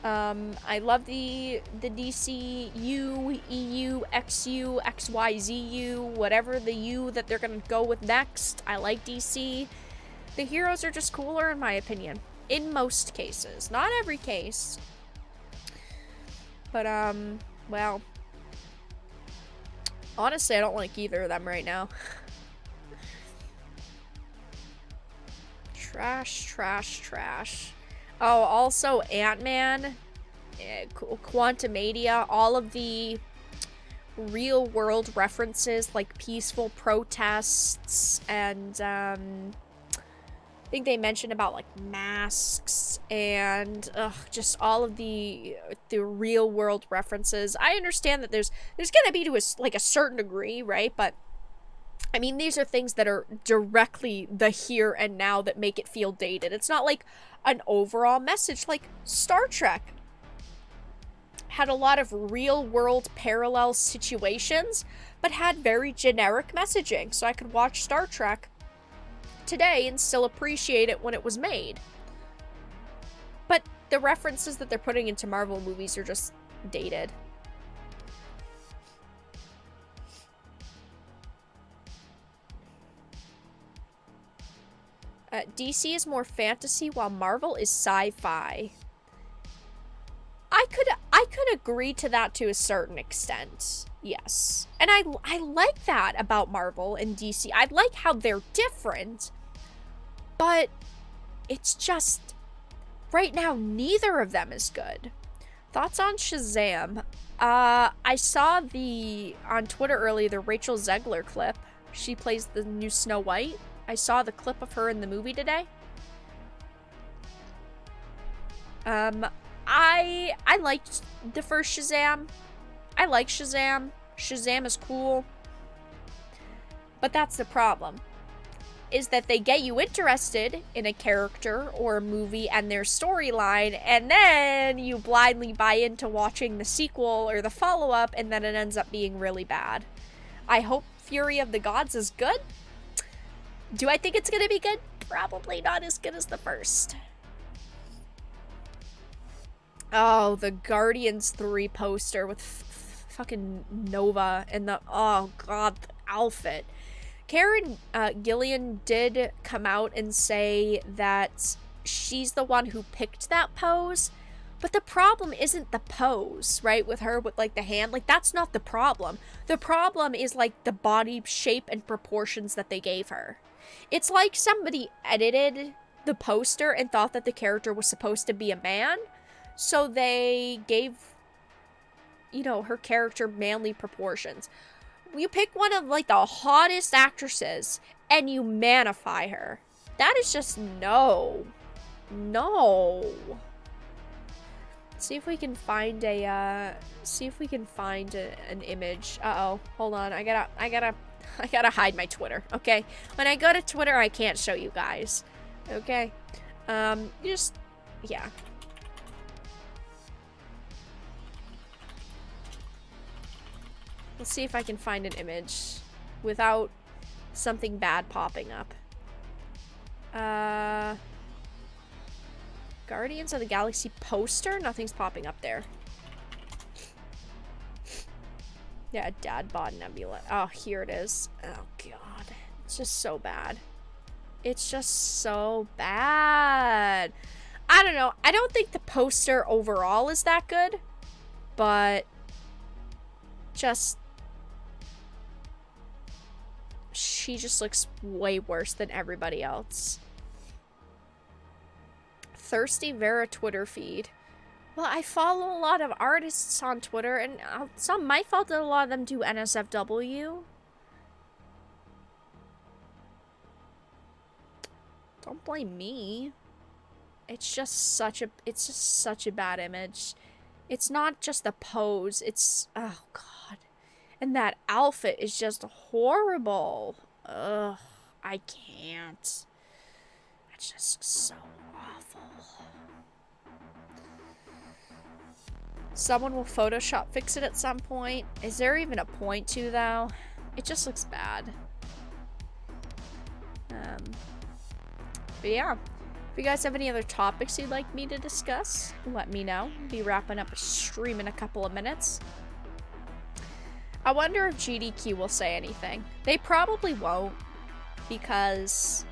I love the DC U, EU, XU, XYZU, whatever the U that they're gonna go with next. I like DC. The heroes are just cooler, in my opinion. In most cases. Not every case. But, well... honestly, I don't like either of them right now. Trash. Oh, also Ant-Man, Quantumania, all of the real-world references, like peaceful protests, and, I think they mentioned about, like, masks, and, just all of the real-world references. I understand that there's gonna be to a certain degree, right? But, I mean, these are things that are directly the here and now that make it feel dated. It's not like an overall message. Like, Star Trek had a lot of real-world parallel situations, but had very generic messaging. So I could watch Star Trek today and still appreciate it when it was made. But the references that they're putting into Marvel movies are just dated. DC is more fantasy while Marvel is sci-fi. I could agree to that to a certain extent. Yes. And I like that about Marvel and DC. I like how they're different. But it's just right now neither of them is good. Thoughts on Shazam? I saw on Twitter earlier the Rachel Zegler clip. She plays the new Snow White. I saw the clip of her in the movie today. I liked the first Shazam. I like Shazam. Shazam is cool. But that's the problem, is that they get you interested in a character or a movie and their storyline, and then you blindly buy into watching the sequel or the follow-up, and then it ends up being really bad. I hope Fury of the Gods is good. Do I think it's gonna be good? Probably not as good as the first. Oh, the Guardians 3 poster with fucking Nova and the, oh god, the outfit. Karen Gillian did come out and say that she's the one who picked that pose, but the problem isn't the pose, right? With her, with like the hand, like that's not the problem. The problem is like the body shape and proportions that they gave her. It's like somebody edited the poster and thought that the character was supposed to be a man, so they gave, you know, her character manly proportions. You pick one of like the hottest actresses and you manify her. That is just no. See if we can find a an image. Uh-oh. Hold on. I gotta hide my Twitter, okay? When I go to Twitter, I can't show you guys. Okay? Yeah. Let's see if I can find an image without something bad popping up. Guardians of the Galaxy poster? Nothing's popping up there. Yeah, Dad Bod Nebula. Oh, here it is. Oh, God. It's just so bad. It's just so bad. I don't know. I don't think the poster overall is that good, but just... she just looks way worse than everybody else. Thirsty Vara Twitter feed. Well, I follow a lot of artists on Twitter, and it's not my fault that a lot of them do NSFW. Don't blame me. It's just such a bad image. It's not just the pose, it's, oh god. And that outfit is just horrible. Ugh, I can't. It's just so awful. Someone will Photoshop fix it at some point. Is there even a point to, though? It just looks bad. But yeah. If you guys have any other topics you'd like me to discuss, let me know. Be wrapping up a stream in a couple of minutes. I wonder if GDQ will say anything. They probably won't, because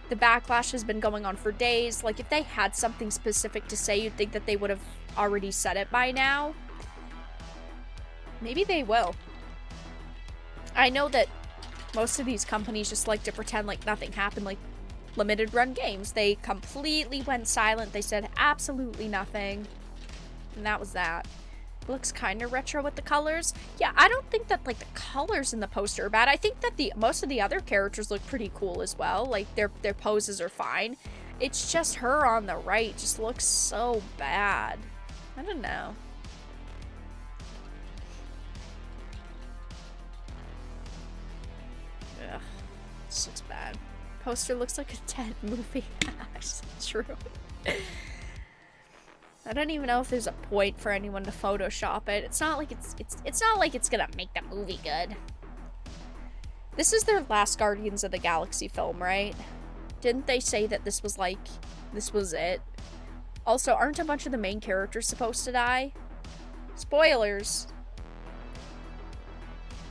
the backlash has been going on for days. Like, if they had something specific to say, you'd think that they would have already said it by now. Maybe they will. I know that most of these companies just like to pretend like nothing happened, like limited run games. They completely went silent. They said absolutely nothing. And that was that. It looks kind of retro with the colors. Yeah, I don't think that like the colors in the poster are bad. I think that most of the other characters look pretty cool as well. Like their poses are fine. It's just her on the right just looks so bad. I don't know. Ugh, this looks bad. Poster looks like a dead movie. That's true. I don't even know if there's a point for anyone to Photoshop it. It's not like it's not like it's gonna make the movie good. This is their last Guardians of the Galaxy film, right? Didn't they say that this was it? Also, aren't a bunch of the main characters supposed to die? Spoilers.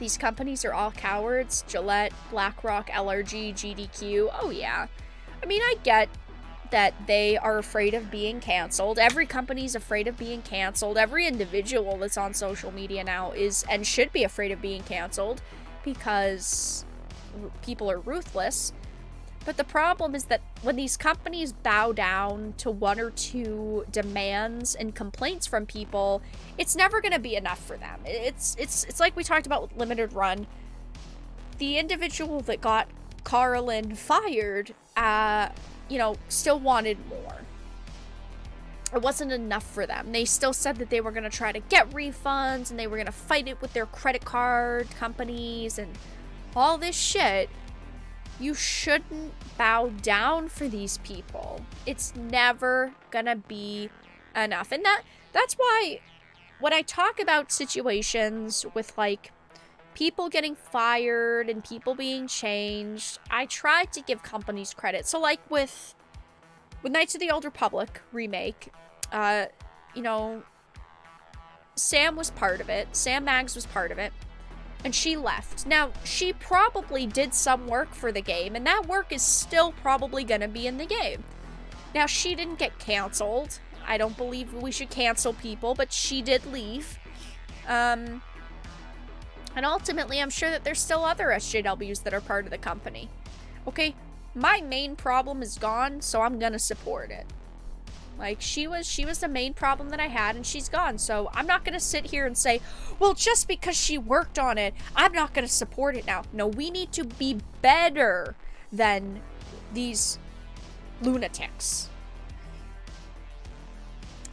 These companies are all cowards. Gillette, BlackRock, LRG, GDQ. Oh yeah. I mean, I get that they are afraid of being canceled. Every company's afraid of being canceled. Every individual that's on social media now is and should be afraid of being canceled because people are ruthless. But the problem is that when these companies bow down to one or two demands and complaints from people, it's never going to be enough for them. It's like we talked about with Limited Run. The individual that got Carlin fired, you know, still wanted more. It wasn't enough for them. They still said that they were going to try to get refunds and they were going to fight it with their credit card companies and all this shit, you shouldn't bow down for these people. It's never gonna be enough. And that's why when I talk about situations with, like, people getting fired and people being changed, I try to give companies credit. So, like, with Knights of the Old Republic remake, you know, Sam was part of it. Sam Maggs was part of it. And she left. Now, she probably did some work for the game, and that work is still probably gonna be in the game. Now, she didn't get canceled. I don't believe we should cancel people, but she did leave. And ultimately, I'm sure that there's still other SJWs that are part of the company. Okay, my main problem is gone, so I'm gonna support it. Like, she was the main problem that I had, and she's gone. So I'm not gonna sit here and say, well, just because she worked on it, I'm not gonna support it now. No, we need to be better than these lunatics.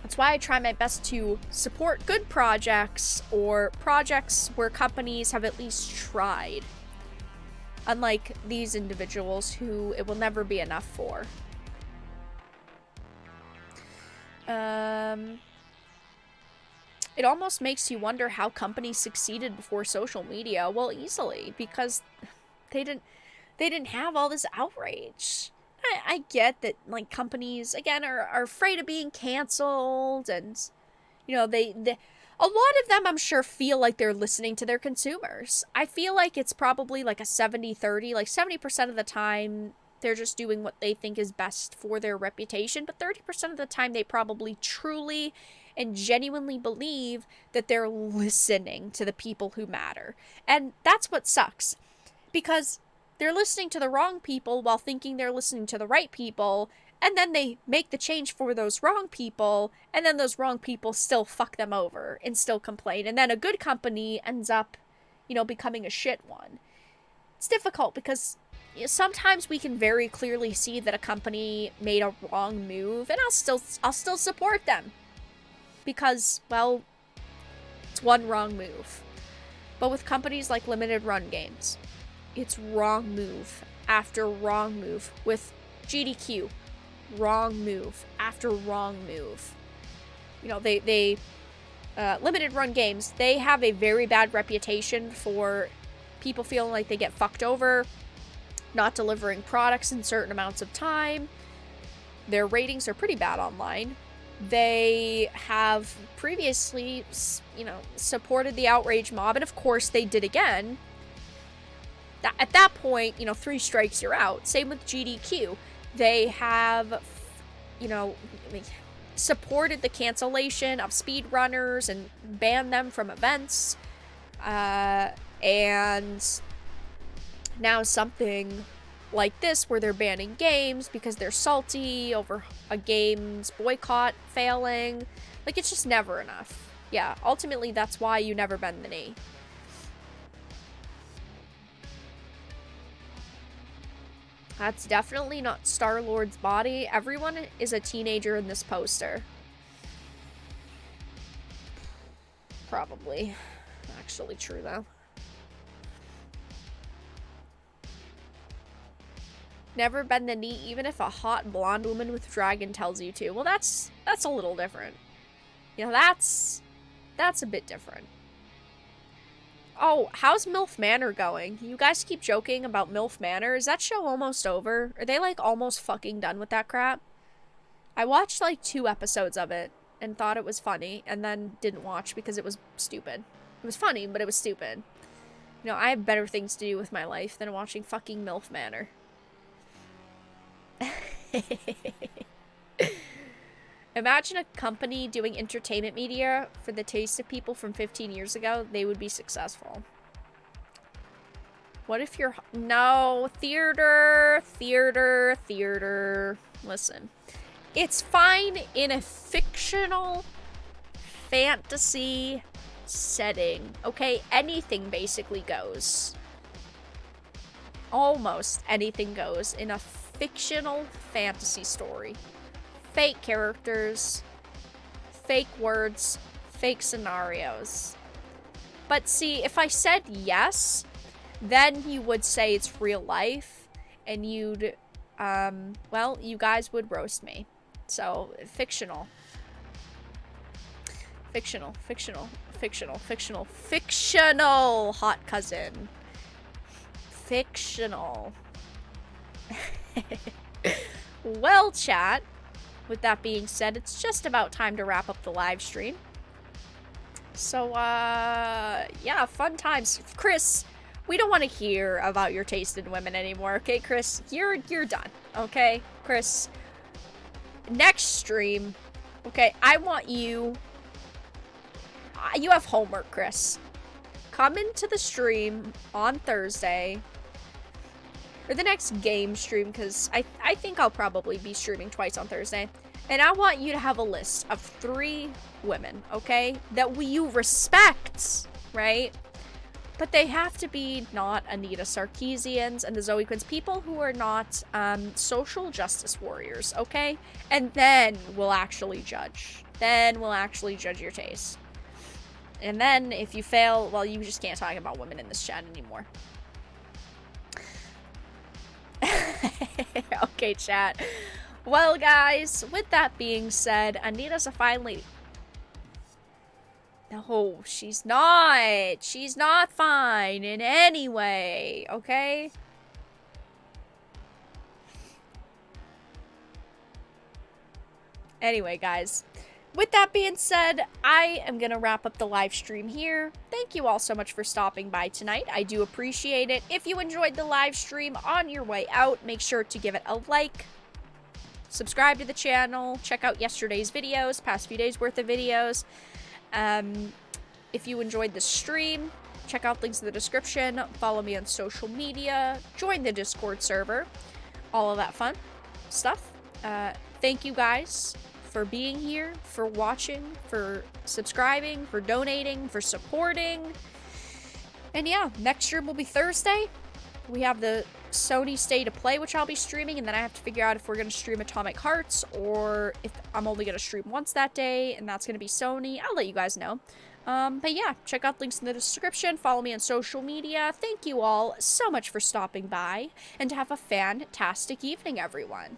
That's why I try my best to support good projects, or projects where companies have at least tried. Unlike these individuals who it will never be enough for. It almost makes you wonder how companies succeeded before social media. Well, easily, because they didn't have all this outrage. I get that, like, companies, again, are afraid of being canceled, and, you know, they a lot of them, I'm sure, feel like they're listening to their consumers. I feel like it's probably like a 70-30, like 70% of the time they're just doing what they think is best for their reputation, but 30% of the time they probably truly and genuinely believe that they're listening to the people who matter. And that's what sucks, because they're listening to the wrong people while thinking they're listening to the right people, and then they make the change for those wrong people, and then those wrong people still fuck them over and still complain, and then a good company ends up, you know, becoming a shit one. It's difficult because sometimes we can very clearly see that a company made a wrong move, and I'll still support them because, well, it's one wrong move. But with companies like Limited Run Games, it's wrong move after wrong move. With GDQ, wrong move after wrong move. You know, they Limited Run Games, they have a very bad reputation for people feeling like they get fucked over, not delivering products in certain amounts of time. Their ratings are pretty bad online. They have previously, you know, supported the outrage mob, and of course they did again. At that point, you know, 3 strikes, you're out. Same with GDQ. They have, you know, supported the cancellation of speedrunners and banned them from events. And now something like this, where they're banning games because they're salty over a game's boycott failing. Like, it's just never enough. Yeah, ultimately that's why you never bend the knee. That's definitely not Star-Lord's body. Everyone is a teenager in this poster. Probably. Actually true, though. Never bend the knee, even if a hot blonde woman with dragon tells you to. Well, that's a little different. You know, that's a bit different. Oh, how's MILF Manor going? You guys keep joking about MILF Manor. Is that show almost over? Are they, like, almost fucking done with that crap? I watched, like, 2 episodes of it and thought it was funny, and then didn't watch because it was stupid. It was funny, but it was stupid. You know, I have better things to do with my life than watching fucking MILF Manor. Imagine a company doing entertainment media for the taste of people from 15 years ago. They would be successful. What if you're... No, theater. Listen. It's fine in a fictional fantasy setting. Okay? Anything basically goes. Almost anything goes in a fictional fantasy story. Fake characters, fake words, fake scenarios. But see, if I said yes, then you would say it's real life, and you'd, well, you guys would roast me. So, fictional. Fictional, hot cousin. Fictional. Well, chat, with that being said, it's just about time to wrap up the live stream. So, yeah, fun times. Chris, we don't want to hear about your taste in women anymore, okay, Chris? You're done, okay? Chris, next stream, okay, I want you... You have homework, Chris. Come into the stream on Thursday, or the next game stream, because I think I'll probably be streaming twice on Thursday. And I want you to have a list of 3 women, okay? That you respect, right? But they have to be not Anita Sarkeesians and the Zoe Quinns. People who are not social justice warriors, okay? And then we'll actually judge. Then we'll actually judge your taste. And then, if you fail, well, you just can't talk about women in this chat anymore. Okay, chat. Well, guys, with that being said, Anita's a fine lady. No, she's not. She's not fine in any way, okay? Anyway, guys. With that being said, I am going to wrap up the live stream here. Thank you all so much for stopping by tonight. I do appreciate it. If you enjoyed the live stream on your way out, make sure to give it a like. Subscribe to the channel. Check out yesterday's videos, past few days worth of videos. If you enjoyed the stream, check out links in the description. Follow me on social media. Join the Discord server. All of that fun stuff. Thank you guys for being here, for watching, for subscribing, for donating, for supporting. And yeah, next stream will be Thursday. We have the Sony Stay to Play, which I'll be streaming, and then I have to figure out if we're going to stream Atomic Hearts or if I'm only going to stream once that day, and that's going to be Sony. I'll let you guys know. But yeah, check out links in the description. Follow me on social media. Thank you all so much for stopping by, and have a fantastic evening, everyone.